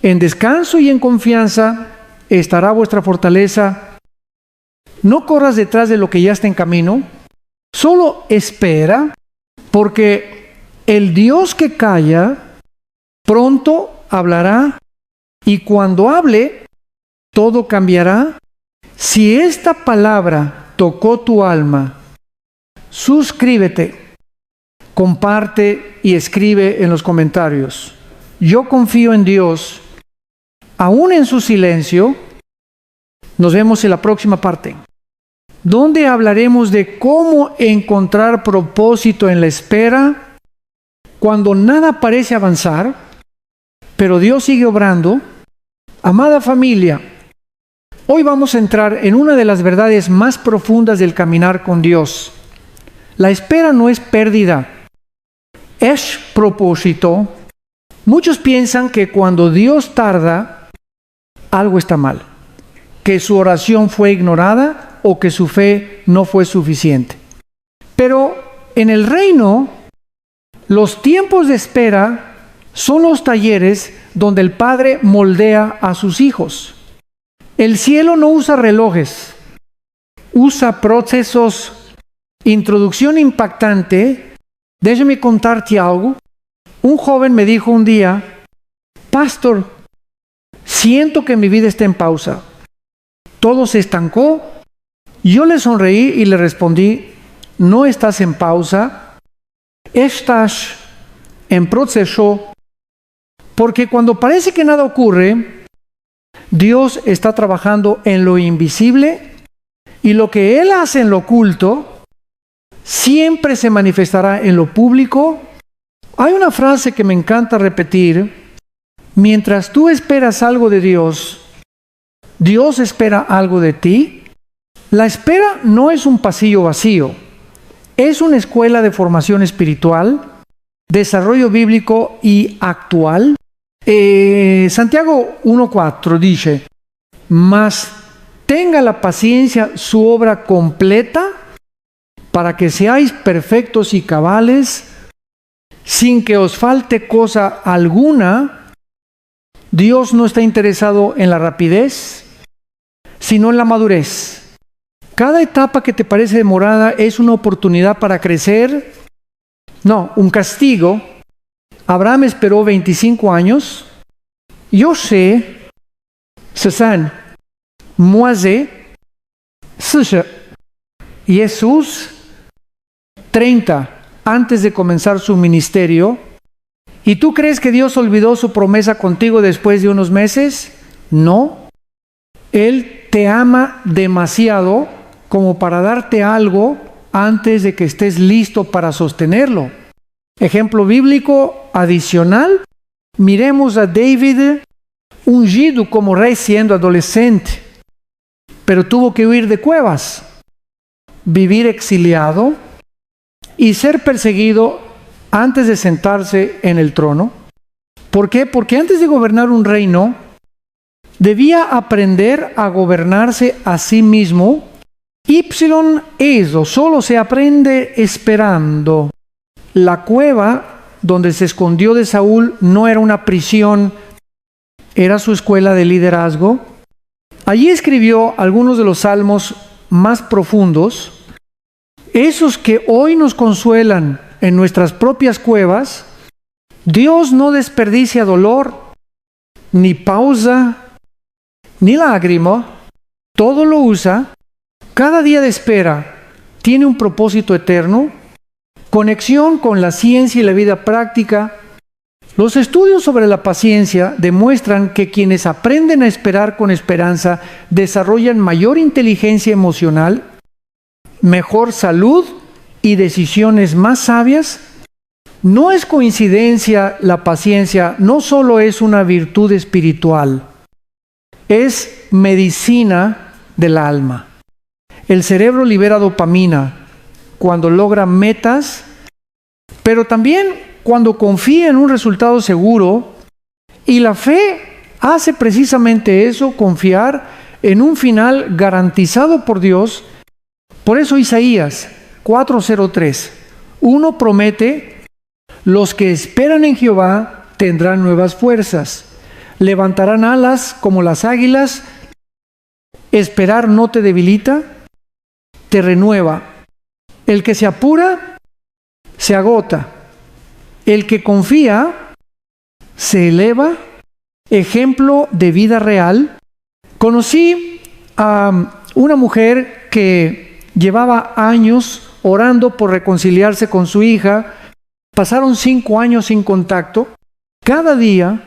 En descanso y en confianza estará vuestra fortaleza. No corras detrás de lo que ya está en camino. Solo espera, porque el Dios que calla pronto hablará, y cuando hable, todo cambiará. Si esta palabra tocó tu alma, suscríbete, comparte y escribe en los comentarios. Yo confío en Dios, aún en su silencio. Nos vemos en la próxima parte, donde hablaremos de cómo encontrar propósito en la espera cuando nada parece avanzar, pero Dios sigue obrando. Amada familia, hoy vamos a entrar en una de las verdades más profundas del caminar con Dios. La espera no es pérdida, es propósito. Muchos piensan que cuando Dios tarda, algo está mal, que su oración fue ignorada o que su fe no fue suficiente. Pero en el reino, los tiempos de espera son los talleres donde el Padre moldea a sus hijos. El cielo no usa relojes, usa procesos. Introducción impactante. Déjame contarte algo. Un joven me dijo un día: pastor, siento que mi vida está en pausa. Todo se estancó. Yo le sonreí y le respondí: no estás en pausa, estás en proceso, porque cuando parece que nada ocurre, Dios está trabajando en lo invisible, y lo que Él hace en lo oculto siempre se manifestará en lo público. Hay una frase que me encanta repetir: mientras tú esperas algo de Dios, Dios espera algo de ti. La espera no es un pasillo vacío, es una escuela de formación espiritual, desarrollo bíblico y actual. Santiago 1:4 dice: mas tenga la paciencia su obra completa, para que seáis perfectos y cabales, sin que os falte cosa alguna. Dios no está interesado en la rapidez, sino en la madurez. Cada etapa que te parece demorada es una oportunidad para crecer, no, un castigo. Abraham esperó 25 años. Yo sé, Cézanne, Moisés, 40, Jesús, 30, antes de comenzar su ministerio. ¿Y tú crees que Dios olvidó su promesa contigo después de unos meses? No. Él te ama demasiado como para darte algo antes de que estés listo para sostenerlo. Ejemplo bíblico adicional: miremos a David, ungido como rey siendo adolescente, pero tuvo que huir de cuevas. vivir exiliado y ser perseguido antes de sentarse en el trono. ¿Por qué? Porque antes de gobernar un reino, debía aprender a gobernarse a sí mismo. Ipsilon eso, solo se aprende esperando. La cueva donde se escondió de Saúl no era una prisión, era su escuela de liderazgo. Allí escribió algunos de los salmos más profundos, esos que hoy nos consuelan en nuestras propias cuevas. Dios no desperdicia dolor, ni pausa, ni lágrima, todo lo usa. Cada día de espera tiene un propósito eterno, conexión con la ciencia y la vida práctica. Los estudios sobre la paciencia demuestran que quienes aprenden a esperar con esperanza desarrollan mayor inteligencia emocional, mejor salud y decisiones más sabias. No es coincidencia, la paciencia no solo es una virtud espiritual, es medicina del alma. El cerebro libera dopamina cuando logra metas, pero también cuando confía en un resultado seguro, y la fe hace precisamente eso, confiar en un final garantizado por Dios. Por eso Isaías 4:03, 1 promete: los que esperan en Jehová tendrán nuevas fuerzas, levantarán alas como las águilas. Esperar no te debilita, te renueva. El que se apura, se agota. El que confía, se eleva. Ejemplo de vida real. Conocí a una mujer que llevaba años orando por reconciliarse con su hija. Pasaron 5 años sin contacto. Cada día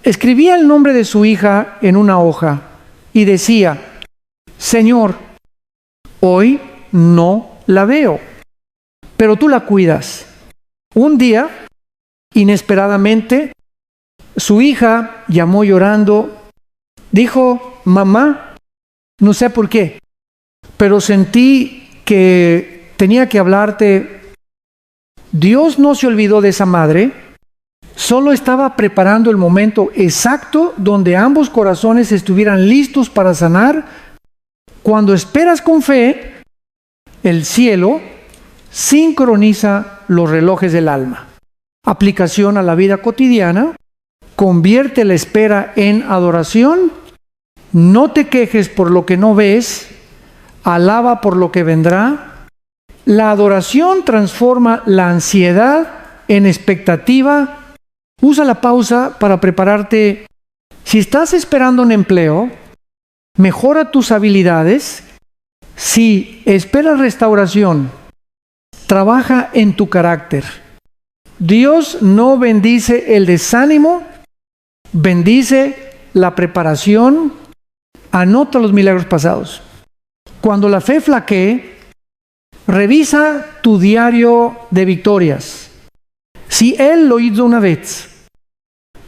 escribía el nombre de su hija en una hoja y decía: Señor, hoy no la veo, pero tú la cuidas. Un día, inesperadamente, su hija llamó llorando. Dijo: mamá, no sé por qué, pero sentí que tenía que hablarte. Dios no se olvidó de esa madre, solo estaba preparando el momento exacto donde ambos corazones estuvieran listos para sanar. Cuando esperas con fe, el cielo sincroniza los relojes del alma. Aplicación a la vida cotidiana: convierte la espera en adoración. No te quejes por lo que no ves, alaba por lo que vendrá. La adoración transforma la ansiedad en expectativa. Usa la pausa para prepararte. Si estás esperando un empleo, mejora tus habilidades. Si esperas restauración, trabaja en tu carácter. Dios no bendice el desánimo, bendice la preparación. Anota los milagros pasados. Cuando la fe flaquee, revisa tu diario de victorias. Si Él lo hizo una vez,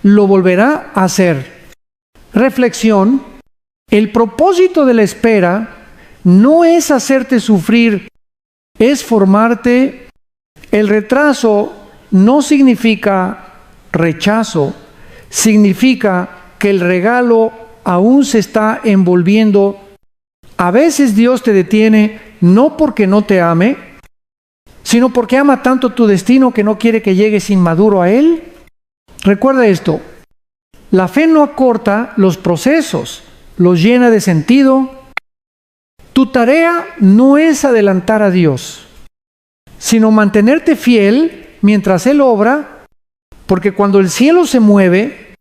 lo volverá a hacer. Reflexión: el propósito de la espera no es hacerte sufrir, es formarte. El retraso no significa rechazo, significa que el regalo aún se está envolviendo. A veces Dios te detiene no porque no te ame, sino porque ama tanto tu destino que no quiere que llegues inmaduro a Él. Recuerda esto: la fe no acorta los procesos, los llena de sentido. Tu tarea no es adelantar a Dios, sino mantenerte fiel mientras Él obra, porque cuando el cielo se mueve,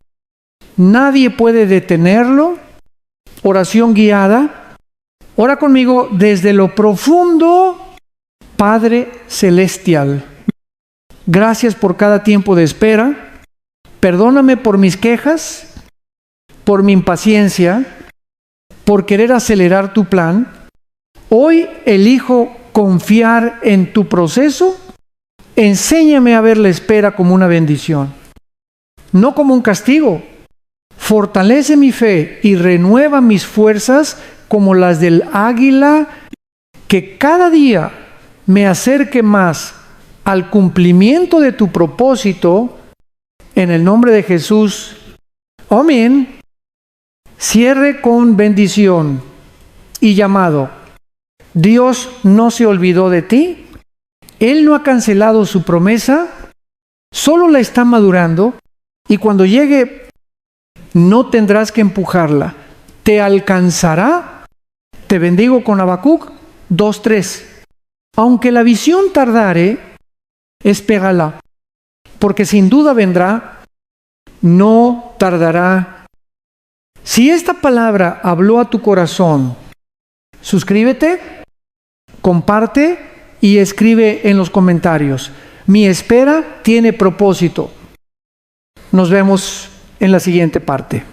nadie puede detenerlo. Oración guiada. Ora conmigo desde lo profundo. Padre Celestial, gracias por cada tiempo de espera. Perdóname por mis quejas, por mi impaciencia, por querer acelerar tu plan. Hoy elijo confiar en tu proceso. Enséñame a ver la espera como una bendición, no como un castigo. Fortalece mi fe y renueva mis fuerzas como las del águila que cada día me acerque más al cumplimiento de tu propósito, en el nombre de Jesús. Amén. Cierre con bendición y llamado. Dios no se olvidó de ti. Él no ha cancelado su promesa, solo la está madurando, y cuando llegue no tendrás que empujarla. Te alcanzará. Te bendigo con Habacuc 2:3. Aunque la visión tardare, espérala, porque sin duda vendrá, no tardará. Si esta palabra habló a tu corazón, suscríbete, comparte y escribe en los comentarios. Mi espera tiene propósito. Nos vemos en la siguiente parte,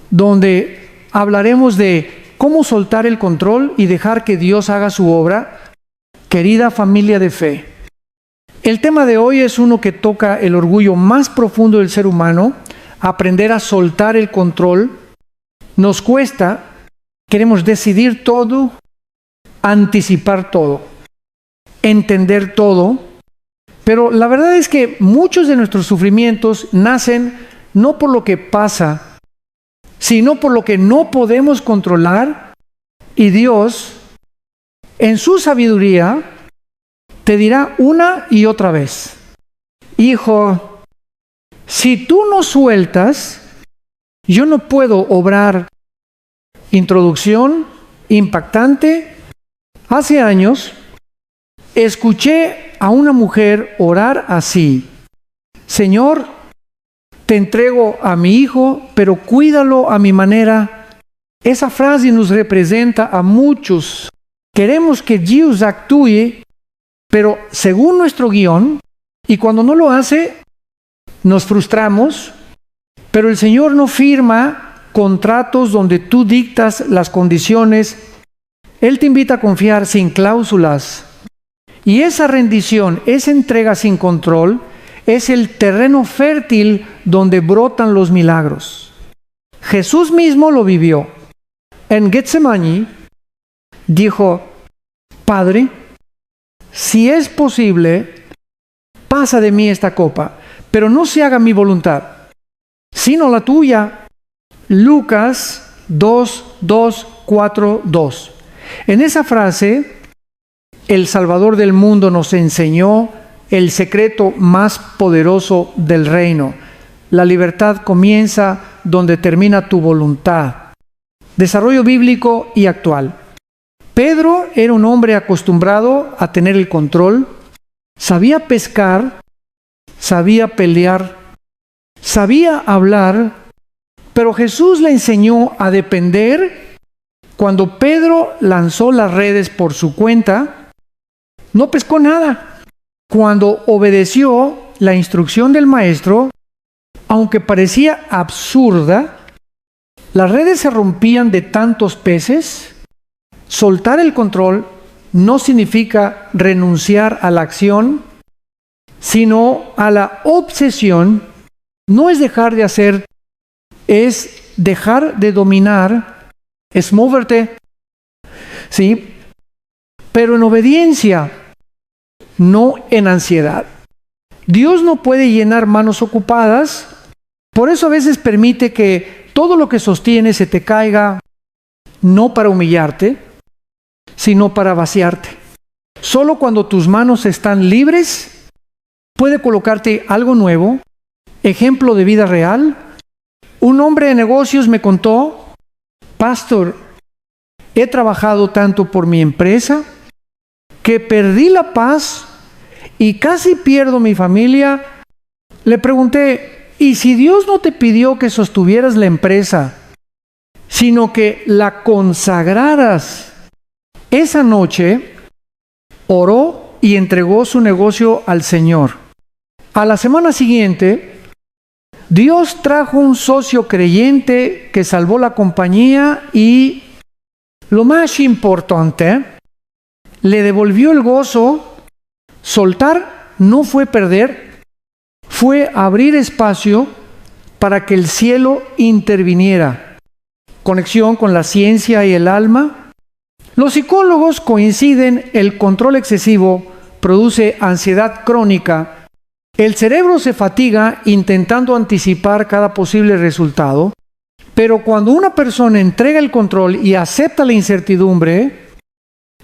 donde hablaremos de cómo soltar el control y dejar que Dios haga su obra. Querida familia de fe, el tema de hoy es uno que toca el orgullo más profundo del ser humano. Aprender a soltar el control nos cuesta. Queremos decidir todo, anticipar todo, entender todo, pero la verdad es que muchos de nuestros sufrimientos nacen no por lo que pasa, sino por lo que no podemos controlar, y Dios, en su sabiduría, te dirá una y otra vez: hijo, si tú no sueltas, yo no puedo obrar. Introducción impactante. Hace años escuché a una mujer orar así: Señor, te entrego a mi hijo, pero cuídalo a mi manera. Esa frase nos representa a muchos. Queremos que Dios actúe, pero según nuestro guión, y cuando no lo hace, nos frustramos. Pero el Señor no firma contratos donde tú dictas las condiciones. Él te invita a confiar sin cláusulas. Y esa rendición, esa entrega sin control, es el terreno fértil donde brotan los milagros. Jesús mismo lo vivió. En Getsemaní dijo: Padre, si es posible, pasa de mí esta copa, pero no se haga mi voluntad, sino la tuya. Lucas 2:4:2. En esa frase, el Salvador del mundo nos enseñó el secreto más poderoso del reino. La libertad comienza donde termina tu voluntad. Desarrollo bíblico y actual. Pedro era un hombre acostumbrado a tener el control. Sabía pescar, sabía pelear, sabía hablar, pero Jesús le enseñó a depender. Cuando Pedro lanzó las redes por su cuenta, no pescó nada. Cuando obedeció la instrucción del maestro, aunque parecía absurda, las redes se rompían de tantos peces. Soltar el control no significa renunciar a la acción, sino a la obsesión. No es dejar de hacer, es dejar de dominar, es moverte, ¿sí? Pero en obediencia, no en ansiedad. Dios no puede llenar manos ocupadas, por eso a veces permite que todo lo que sostienes se te caiga, no para humillarte, sino para vaciarte. Solo cuando tus manos están libres, puede colocarte algo nuevo. Ejemplo de vida real. Un hombre de negocios me contó: Pastor, he trabajado tanto por mi empresa que perdí la paz y casi pierdo mi familia. Le pregunté: ¿y si Dios no te pidió que sostuvieras la empresa, sino que la consagraras? Esa noche oró y entregó su negocio al Señor. A la semana siguiente, Dios trajo un socio creyente que salvó la compañía y, lo más importante, le devolvió el gozo. Soltar no fue perder, fue abrir espacio para que el cielo interviniera. Conexión con la ciencia y el alma. Los psicólogos coinciden, el control excesivo produce ansiedad crónica, el cerebro se fatiga intentando anticipar cada posible resultado, pero cuando una persona entrega el control y acepta la incertidumbre,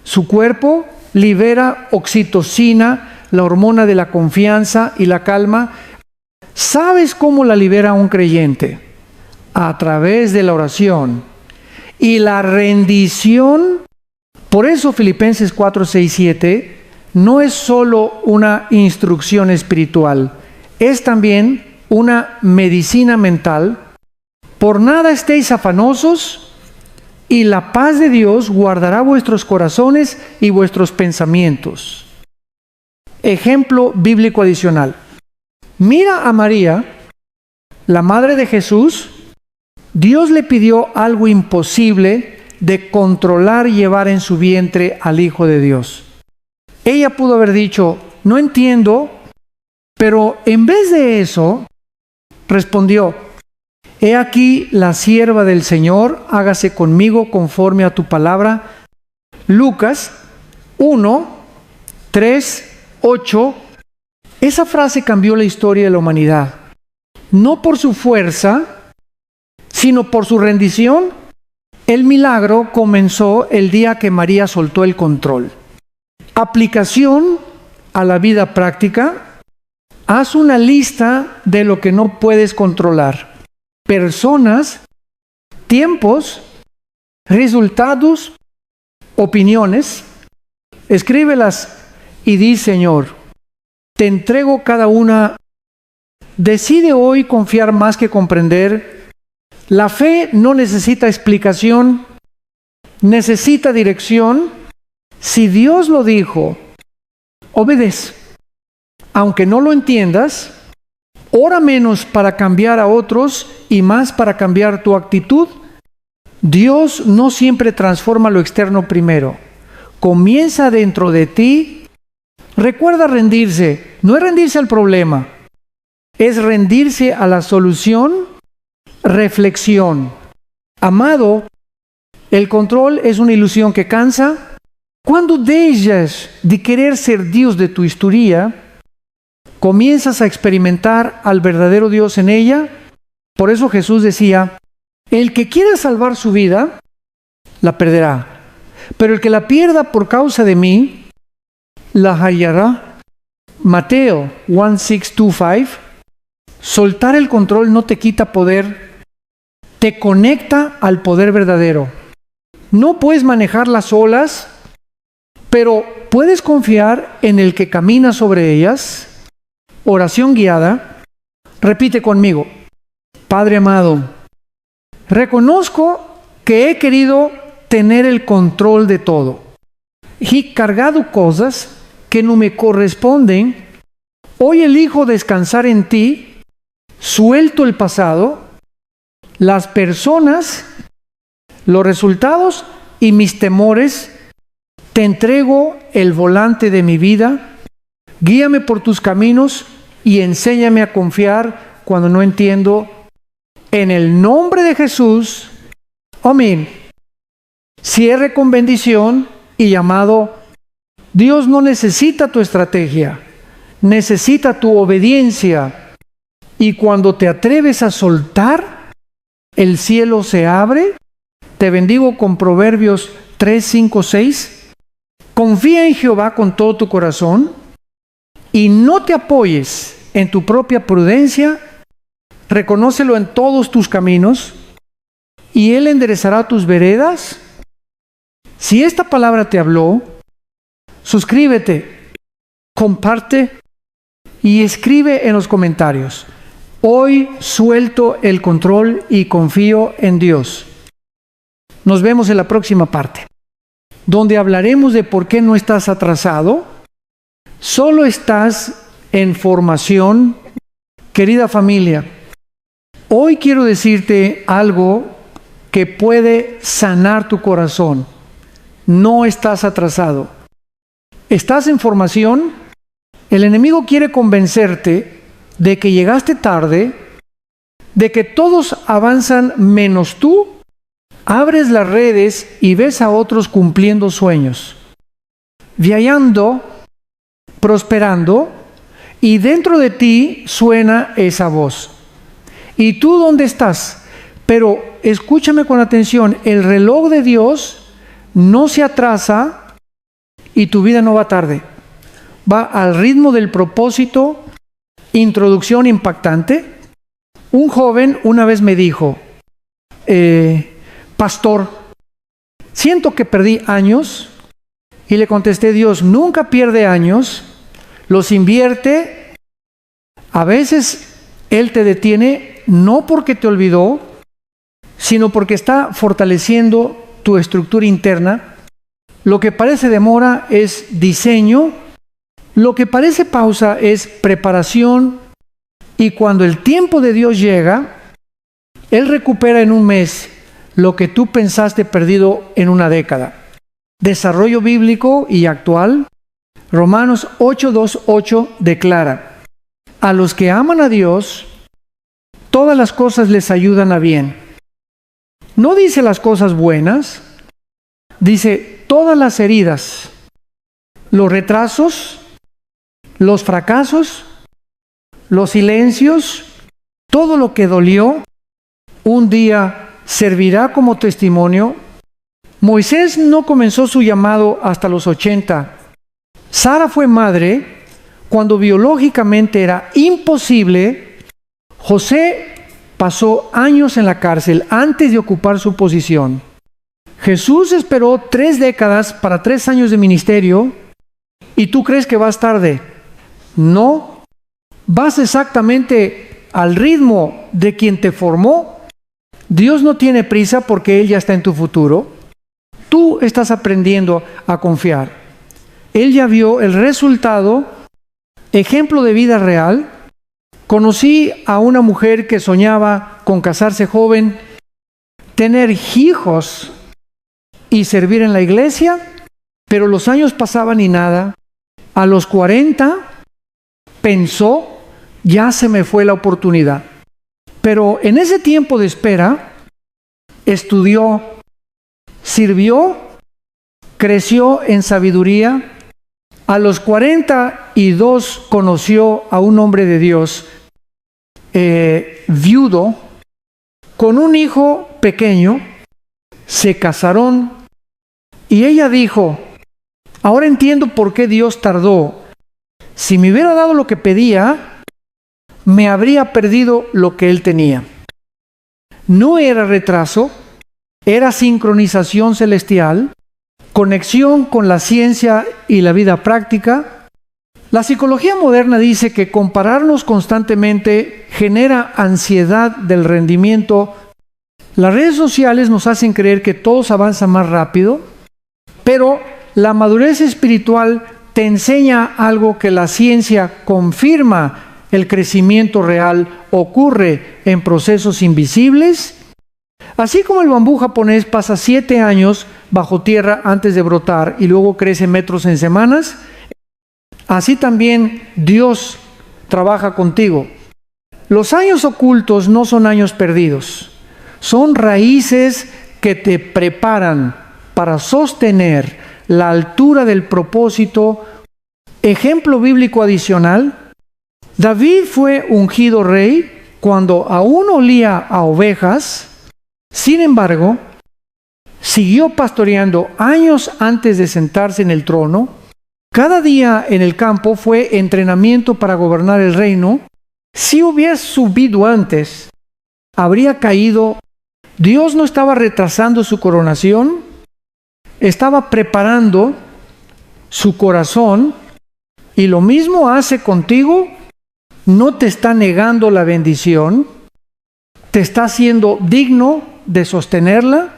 su cuerpo libera oxitocina, la hormona de la confianza y la calma. ¿Sabes cómo la libera un creyente? A través de la oración y la rendición. Por eso Filipenses 4, 6, 7 no es solo una instrucción espiritual, es también una medicina mental. Por nada estéis afanosos, y la paz de Dios guardará vuestros corazones y vuestros pensamientos. Ejemplo bíblico adicional. Mira a María, la madre de Jesús. Dios le pidió algo imposible de controlar y llevar en su vientre al Hijo de Dios. Ella pudo haber dicho, no entiendo, pero en vez de eso, respondió, he aquí la sierva del Señor, hágase conmigo conforme a tu palabra. Lucas 1, 3, 8. Esa frase cambió la historia de la humanidad. No por su fuerza, sino por su rendición. El milagro comenzó el día que María soltó el control. Aplicación a la vida práctica. Haz una lista de lo que no puedes controlar. Personas, tiempos, resultados, opiniones. Escríbelas y di, Señor, te entrego cada una. Decide hoy confiar más que comprender. La fe no necesita explicación, necesita dirección. Si Dios lo dijo, obedece. Aunque no lo entiendas, ora menos para cambiar a otros y más para cambiar tu actitud. Dios no siempre transforma lo externo primero. Comienza dentro de ti. Recuerda rendirse. No es rendirse al problema, es rendirse a la solución. Reflexión. Amado, el control es una ilusión que cansa. Cuando dejas de querer ser Dios de tu historia, comienzas a experimentar al verdadero Dios en ella. Por eso Jesús decía, el que quiera salvar su vida, la perderá. Pero el que la pierda por causa de mí, la hallará. Mateo 1, 6, 2, 5. Soltar el control no te quita poder, te conecta al poder verdadero. No puedes manejar las olas, pero puedes confiar en el que camina sobre ellas. Oración guiada. Repite conmigo. Padre amado, reconozco que he querido tener el control de todo. He cargado cosas que no me corresponden. Hoy elijo descansar en ti. Suelto el pasado, las personas, los resultados y mis temores. Te entrego el volante de mi vida. Guíame por tus caminos y enséñame a confiar cuando no entiendo. En el nombre de Jesús, amén. Cierre con bendición y llamado. Dios no necesita tu estrategia, necesita tu obediencia. Y cuando te atreves a soltar, el cielo se abre. Te bendigo con Proverbios 3, 5, 6. Confía en Jehová con todo tu corazón y no te apoyes en tu propia prudencia. Reconócelo en todos tus caminos y Él enderezará tus veredas. Si esta palabra te habló, suscríbete, comparte y escribe en los comentarios. Hoy suelto el control y confío en Dios. Nos vemos en la próxima parte, donde hablaremos de por qué no estás atrasado, solo estás en formación. Querida familia, hoy quiero decirte algo que puede sanar tu corazón. No estás atrasado. Estás en formación. El enemigo quiere convencerte de que llegaste tarde, de que todos avanzan menos tú. Abres las redes y ves a otros cumpliendo sueños, viajando, prosperando, y dentro de ti suena esa voz. ¿Y tú dónde estás? Pero escúchame con atención, el reloj de Dios no se atrasa y tu vida no va tarde. Va al ritmo del propósito. Introducción impactante. Un joven una vez me dijo, pastor, siento que perdí años. Y le contesté, Dios nunca pierde años, los invierte. A veces Él te detiene no porque te olvidó, sino porque está fortaleciendo tu estructura interna. Lo que parece demora es diseño, lo que parece pausa es preparación, y cuando el tiempo de Dios llega, Él recupera en un mes lo que tú pensaste perdido en una década. Desarrollo bíblico y actual. Romanos 8:2-8 declara, a los que aman a Dios, todas las cosas les ayudan a bien. No dice las cosas buenas, dice todas las heridas, los retrasos, los fracasos, los silencios, todo lo que dolió, un día servirá como testimonio. Moisés no comenzó su llamado hasta los 80. Sara fue madre cuando biológicamente era imposible. José pasó años en la cárcel antes de ocupar su posición. Jesús esperó 3 décadas para 3 años de ministerio. ¿Y tú crees que vas tarde? No, vas exactamente al ritmo de quien te formó. Dios no tiene prisa porque Él ya está en tu futuro. Tú estás aprendiendo a confiar. Él ya vio el resultado, ejemplo de vida real. Conocí a una mujer que soñaba con casarse joven, tener hijos y servir en la iglesia, pero los años pasaban y nada. A los 40 pensó, ya se me fue la oportunidad. Pero en ese tiempo de espera, estudió, sirvió, creció en sabiduría. A los 42 conoció a un hombre de Dios, viudo, con un hijo pequeño. Se casaron y ella dijo, ahora entiendo por qué Dios tardó. Si me hubiera dado lo que pedía, me habría perdido lo que Él tenía. No era retraso, era sincronización celestial, conexión con la ciencia y la vida práctica. La psicología moderna dice que compararnos constantemente genera ansiedad del rendimiento. Las redes sociales nos hacen creer que todos avanzan más rápido, pero la madurez espiritual te enseña algo que la ciencia confirma. El crecimiento real ocurre en procesos invisibles. Así como el bambú japonés pasa 7 años bajo tierra antes de brotar y luego crece metros en semanas, así también Dios trabaja contigo. Los años ocultos no son años perdidos, son raíces que te preparan para sostener la altura del propósito. Ejemplo bíblico adicional, David fue ungido rey cuando aún olía a ovejas. Sin embargo, siguió pastoreando años antes de sentarse en el trono. Cada día en el campo fue entrenamiento para gobernar el reino. Si hubiera subido antes, habría caído. Dios no estaba retrasando su coronación, estaba preparando su corazón, y lo mismo hace contigo. No te está negando la bendición, te está haciendo digno de sostenerla.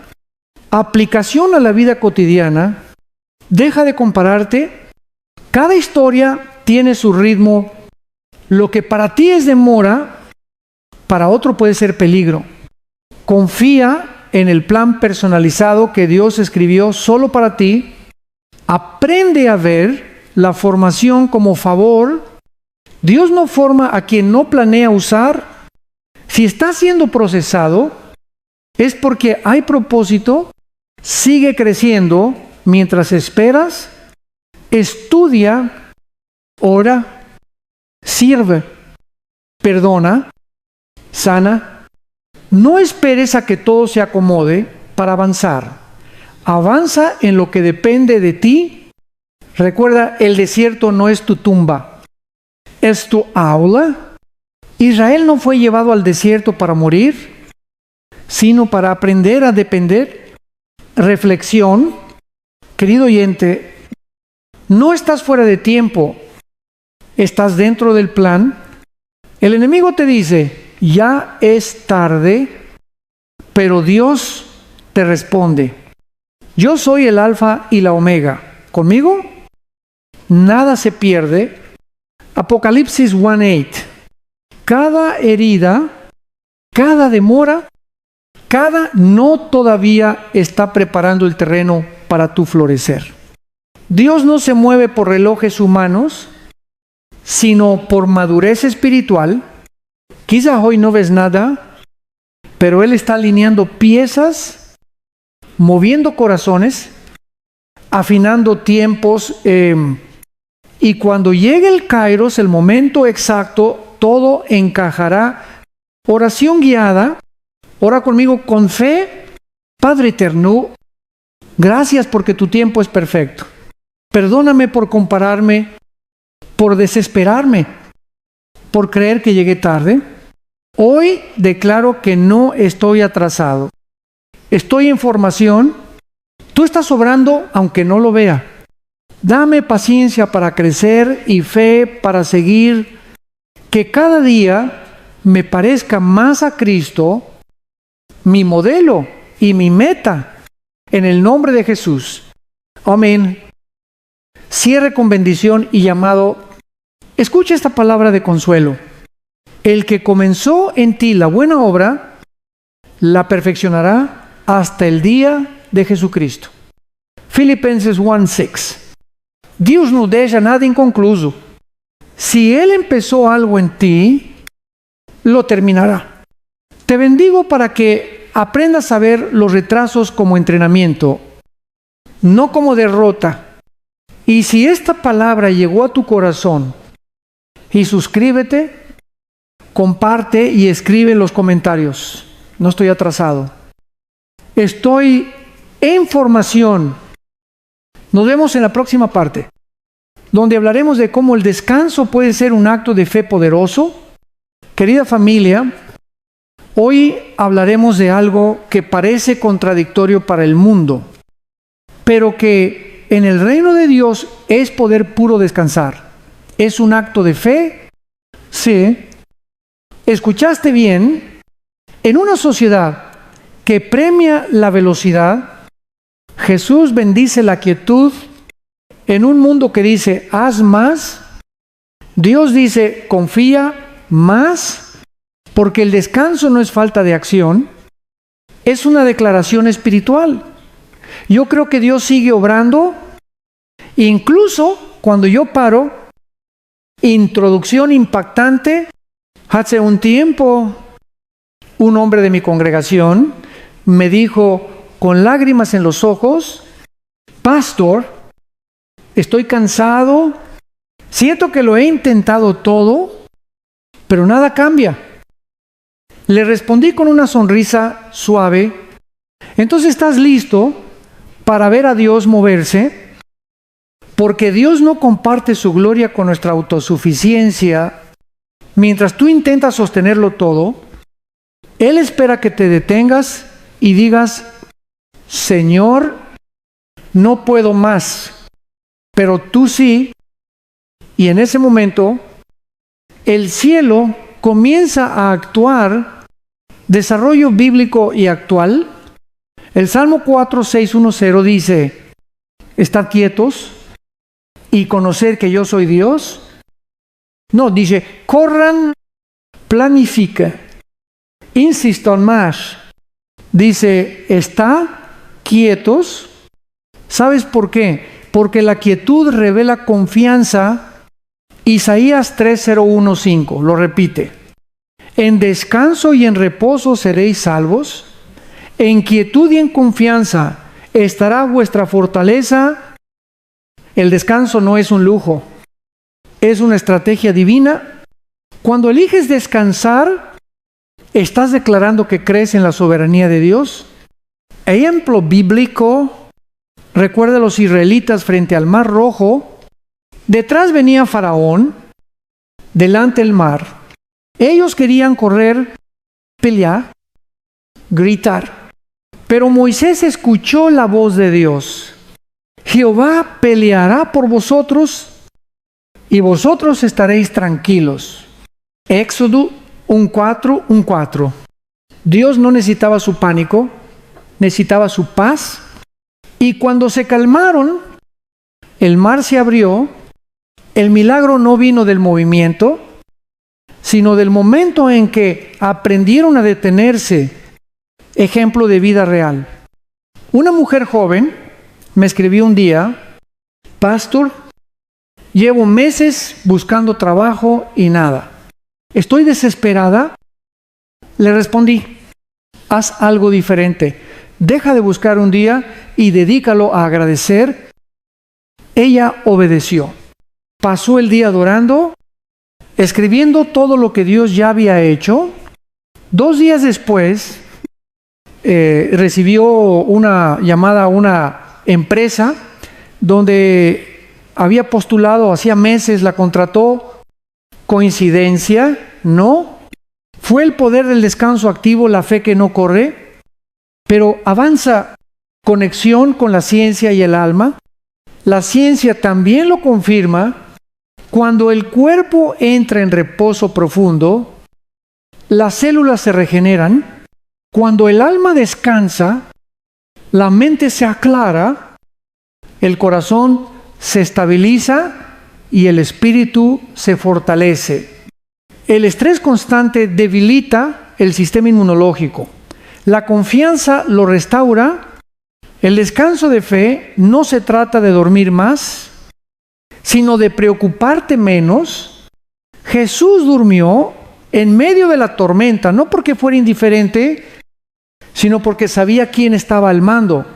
Aplicación a la vida cotidiana. Deja de compararte. Cada historia tiene su ritmo. Lo que para ti es demora, para otro puede ser peligro. Confía en el plan personalizado que Dios escribió solo para ti. Aprende a ver la formación como favor. Dios no forma a quien no planea usar. Si está siendo procesado, es porque hay propósito, sigue creciendo mientras esperas, estudia, ora, sirve, perdona, sana. No esperes a que todo se acomode para avanzar. Avanza en lo que depende de ti. Recuerda, el desierto no es tu tumba, es tu aula. Israel no fue llevado al desierto para morir, sino para aprender a depender. Reflexión, querido oyente, no estás fuera de tiempo, estás dentro del plan. El enemigo te dice, ya es tarde, pero Dios te responde, yo soy el alfa y la omega. ¿Conmigo? Nada se pierde. Apocalipsis 1:8. Cada herida, cada demora, cada no todavía está preparando el terreno para tu florecer. Dios no se mueve por relojes humanos, sino por madurez espiritual. Quizás hoy no ves nada, pero Él está alineando piezas, moviendo corazones, afinando tiempos, y cuando llegue el Kairos, el momento exacto, todo encajará. Oración guiada. Ora conmigo con fe. Padre eterno, gracias porque tu tiempo es perfecto. Perdóname por compararme, por desesperarme, por creer que llegué tarde. Hoy declaro que no estoy atrasado. Estoy en formación. Tú estás obrando aunque no lo vea. Dame paciencia para crecer y fe para seguir. Que cada día me parezca más a Cristo, mi modelo y mi meta, en el nombre de Jesús. Amén. Cierre con bendición y llamado. Escucha esta palabra de consuelo. El que comenzó en ti la buena obra, la perfeccionará hasta el día de Jesucristo. Filipenses 1:6. Dios no deja nada inconcluso. Si Él empezó algo en ti, lo terminará. Te bendigo para que aprendas a ver los retrasos como entrenamiento, no como derrota. Y si esta palabra llegó a tu corazón, y suscríbete, comparte y escribe en los comentarios. No estoy atrasado. Estoy en formación. Nos vemos en la próxima parte, donde hablaremos de cómo el descanso puede ser un acto de fe poderoso. Querida familia, hoy hablaremos de algo que parece contradictorio para el mundo, pero que en el reino de Dios es poder puro descansar. ¿Es un acto de fe? Sí. ¿Escuchaste bien? En una sociedad que premia la velocidad, Jesús bendice la quietud. En un mundo que dice, haz más, Dios dice, confía más, porque el descanso no es falta de acción, es una declaración espiritual. Yo creo que Dios sigue obrando, incluso cuando yo paro. Introducción impactante. Hace un tiempo, un hombre de mi congregación me dijo, con lágrimas en los ojos, pastor, estoy cansado, siento que lo he intentado todo, pero nada cambia. Le respondí con una sonrisa suave, entonces estás listo para ver a Dios moverse, porque Dios no comparte su gloria con nuestra autosuficiencia. Mientras tú intentas sostenerlo todo, Él espera que te detengas y digas, Señor, no puedo más, pero tú sí. Y en ese momento, el cielo comienza a actuar. Desarrollo bíblico y actual. El Salmo 4:610 dice, estad quietos y conocer que yo soy Dios. No, dice, corran, planifica, insistan más. Dice, está quietos. ¿Sabes por qué? Porque la quietud revela confianza. Isaías 3:015, lo repite. En descanso y en reposo seréis salvos. En quietud y en confianza estará vuestra fortaleza. El descanso no es un lujo, es una estrategia divina. Cuando eliges descansar, ¿estás declarando que crees en la soberanía de Dios? Ejemplo bíblico, recuerda a los israelitas frente al Mar Rojo. Detrás venía Faraón, delante el mar. Ellos querían correr, pelear, gritar. Pero Moisés escuchó la voz de Dios. Jehová peleará por vosotros y vosotros estaréis tranquilos. Éxodo 1:4. Dios no necesitaba su pánico, necesitaba su paz. Y cuando se calmaron, el mar se abrió. El milagro no vino del movimiento, sino del momento en que aprendieron a detenerse. Ejemplo de vida real. Una mujer joven me escribió un día: pastor, llevo meses buscando trabajo y nada. Estoy desesperada. Le respondí: haz algo diferente. Deja de buscar un día y dedícalo a agradecer. Ella obedeció. Pasó el día adorando, escribiendo todo lo que Dios ya había hecho. 2 días después, recibió una llamada a una empresa donde había postulado hacía meses, la contrató. ¿Coincidencia? No. Fue el poder del descanso activo, la fe que no corre, pero avanza. Conexión con la ciencia y el alma. La ciencia también lo confirma. Cuando el cuerpo entra en reposo profundo, las células se regeneran. Cuando el alma descansa, la mente se aclara, el corazón se estabiliza y el espíritu se fortalece. El estrés constante debilita el sistema inmunológico. La confianza lo restaura. El descanso de fe no se trata de dormir más, sino de preocuparte menos. Jesús durmió en medio de la tormenta, no porque fuera indiferente, sino porque sabía quién estaba al mando.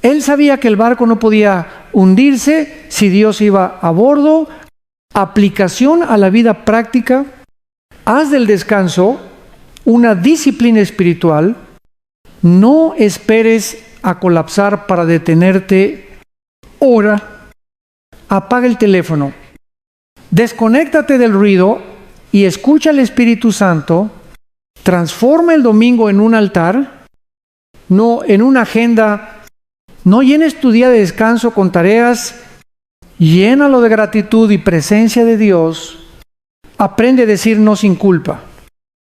Él sabía que el barco no podía hundirse si Dios iba a bordo. Aplicación a la vida práctica. Haz del descanso una disciplina espiritual. No esperes a colapsar para detenerte. Ora. Apaga el teléfono. Desconéctate del ruido y escucha al Espíritu Santo. Transforma el domingo en un altar, no en una agenda. No llenes tu día de descanso con tareas. Llénalo de gratitud y presencia de Dios. Aprende a decir no sin culpa.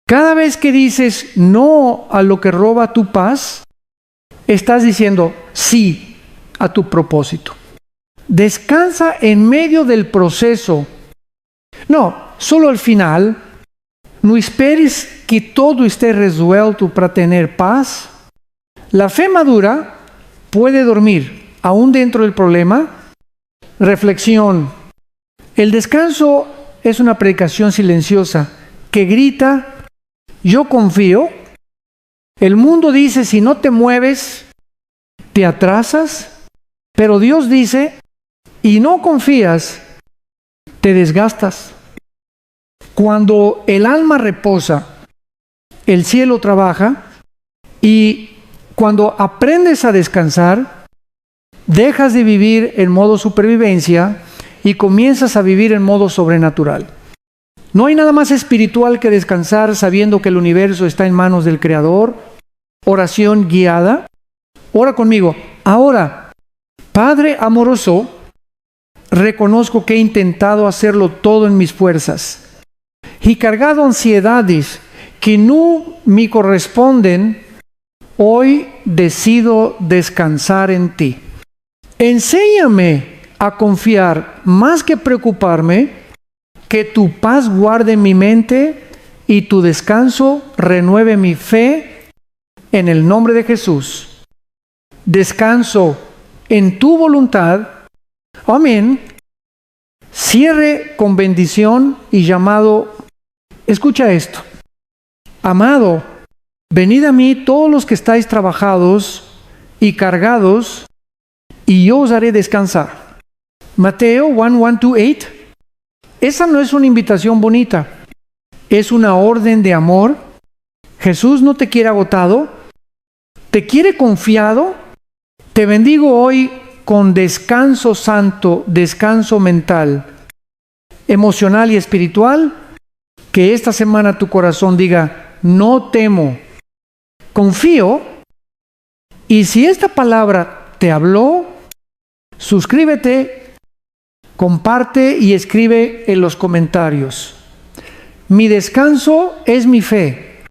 Cada vez que dices no a lo que roba tu paz, estás diciendo sí a tu propósito. Descansa en medio del proceso. No, solo al final. No esperes que todo esté resuelto para tener paz. La fe madura puede dormir aún dentro del problema. Reflexión. El descanso es una predicación silenciosa que grita: yo confío. El mundo dice: si no te mueves, te atrasas. Pero Dios dice: y no confías, te desgastas. Cuando el alma reposa, el cielo trabaja, y cuando aprendes a descansar, dejas de vivir en modo supervivencia y comienzas a vivir en modo sobrenatural. No hay nada más espiritual que descansar sabiendo que el universo está en manos del Creador. Oración guiada. Ora conmigo. Ahora, Padre amoroso, reconozco que he intentado hacerlo todo en mis fuerzas y cargado ansiedades que no me corresponden. Hoy decido descansar en ti. Enséñame a confiar más que preocuparme, que tu paz guarde mi mente y tu descanso renueve mi fe en el nombre de Jesús. Descanso en tu voluntad. Amén. Cierre con bendición y llamado. Escucha esto. Amado, venid a mí todos los que estáis trabajados y cargados, y yo os haré descansar. Mateo 1:1-8. Esa no es una invitación bonita, es una orden de amor. Jesús no te quiere agotado, te quiere confiado. Te bendigo hoy con descanso santo, descanso mental, emocional y espiritual. Que esta semana tu corazón diga, no temo, confío. Y si esta palabra te habló, suscríbete, comparte y escribe en los comentarios. Mi descanso es mi fe.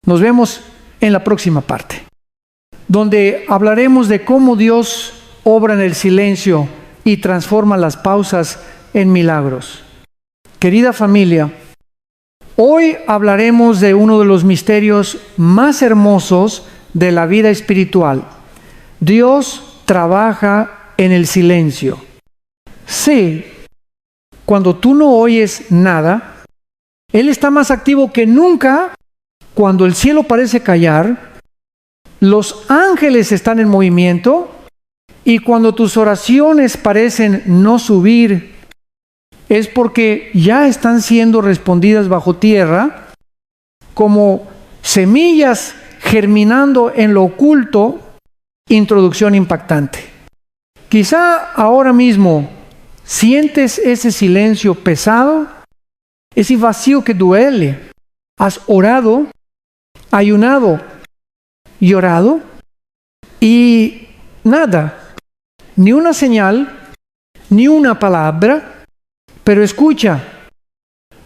Nos vemos en la próxima parte, donde hablaremos de cómo Dios obra en el silencio y transforma las pausas en milagros. Querida familia, hoy hablaremos de uno de los misterios más hermosos de la vida espiritual. Dios trabaja en el silencio. Sí, cuando tú no oyes nada, Él está más activo que nunca. Cuando el cielo parece callar, los ángeles están en movimiento, y cuando tus oraciones parecen no subir, es porque ya están siendo respondidas bajo tierra, como semillas germinando en lo oculto. Introducción impactante. Quizá ahora mismo sientes ese silencio pesado, ese vacío que duele. Has orado, ayunado, llorado, y nada, ni una señal, ni una palabra. Pero escucha,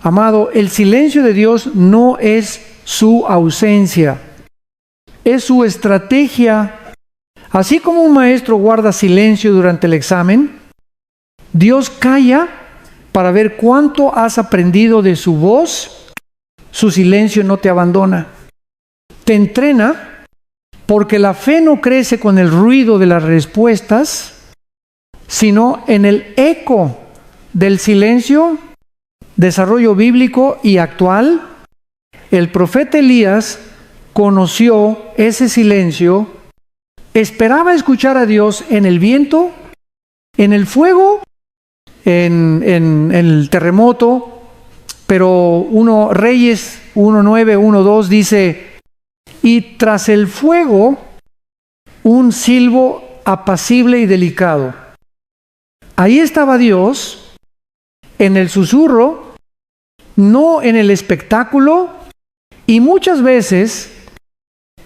amado, el silencio de Dios no es su ausencia, es su estrategia. Así como un maestro guarda silencio durante el examen, Dios calla para ver cuánto has aprendido de su voz. Su silencio no te abandona. Te entrena, porque la fe no crece con el ruido de las respuestas, sino en el eco del silencio. Desarrollo bíblico y actual. El profeta Elías conoció ese silencio. Esperaba escuchar a Dios en el viento, en el fuego, en el terremoto. Pero Reyes 1:9, 1:2 dice, y tras el fuego, un silbo apacible y delicado. Ahí estaba Dios, en el susurro, no en el espectáculo. Y muchas veces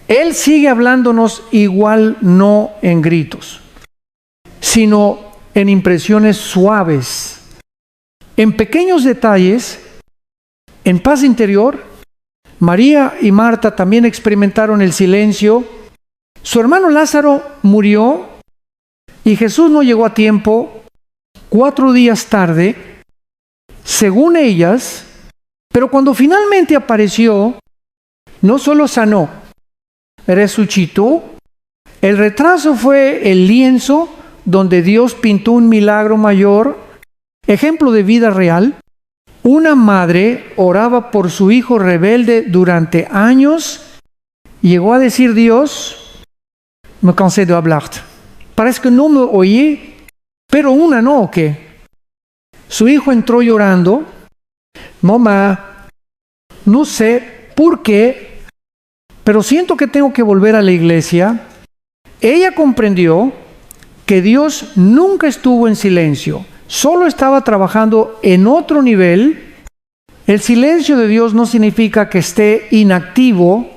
Él sigue hablándonos igual, no en gritos, sino en impresiones suaves, en pequeños detalles, en paz interior. María y Marta también experimentaron el silencio. Su hermano Lázaro murió y Jesús no llegó a tiempo. 4 días tarde, según ellas, pero cuando finalmente apareció, no solo sanó, resucitó. El retraso fue el lienzo donde Dios pintó un milagro mayor, ejemplo de vida real. Una madre oraba por su hijo rebelde durante años. Llegó a decir Dios, me cansé de hablar. Parece que no me oí, pero una no, ¿o qué? Su hijo entró llorando. Mamá, no sé por qué, pero siento que tengo que volver a la iglesia. Ella comprendió que Dios nunca estuvo en silencio, solo estaba trabajando en otro nivel. El silencio de Dios no significa que esté inactivo,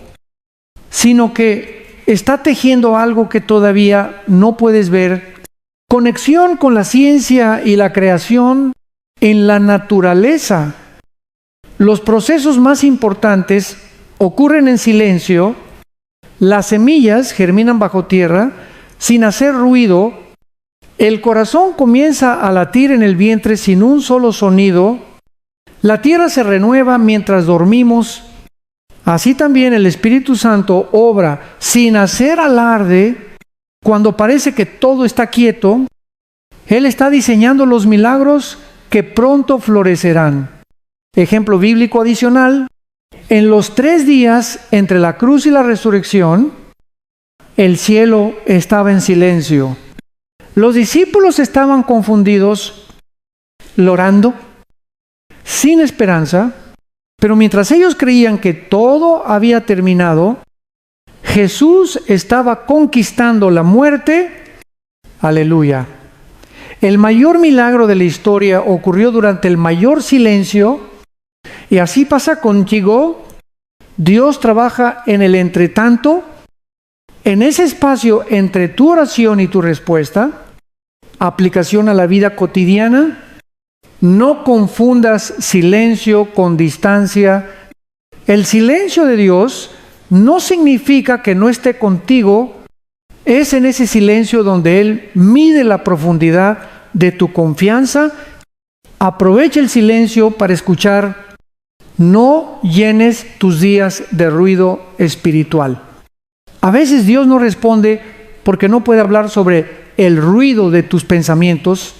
sino que está tejiendo algo que todavía no puedes ver. Conexión con la ciencia y la creación en la naturaleza. Los procesos más importantes ocurren en silencio. Las semillas germinan bajo tierra sin hacer ruido. El corazón comienza a latir en el vientre sin un solo sonido. La tierra se renueva mientras dormimos. Así también el Espíritu Santo obra sin hacer alarde. Cuando parece que todo está quieto, Él está diseñando los milagros que pronto florecerán. Ejemplo bíblico adicional: En los 3 días entre la cruz y la resurrección, el cielo estaba en silencio. Los discípulos estaban confundidos, llorando, sin esperanza, pero mientras ellos creían que todo había terminado, Jesús estaba conquistando la muerte. Aleluya. El mayor milagro de la historia ocurrió durante el mayor silencio, y así pasa contigo. Dios trabaja en el entretanto, en ese espacio entre tu oración y tu respuesta. Aplicación a la vida cotidiana. No confundas silencio con distancia. El silencio de Dios no significa que no esté contigo. Es en ese silencio donde Él mide la profundidad de tu confianza. Aprovecha el silencio para escuchar. No llenes tus días de ruido espiritual. A veces Dios no responde porque no puede hablar sobre el ruido de tus pensamientos.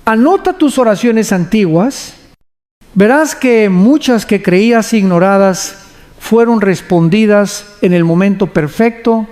Anota tus oraciones antiguas. Verás que muchas que creías ignoradas fueron respondidas en el momento perfecto.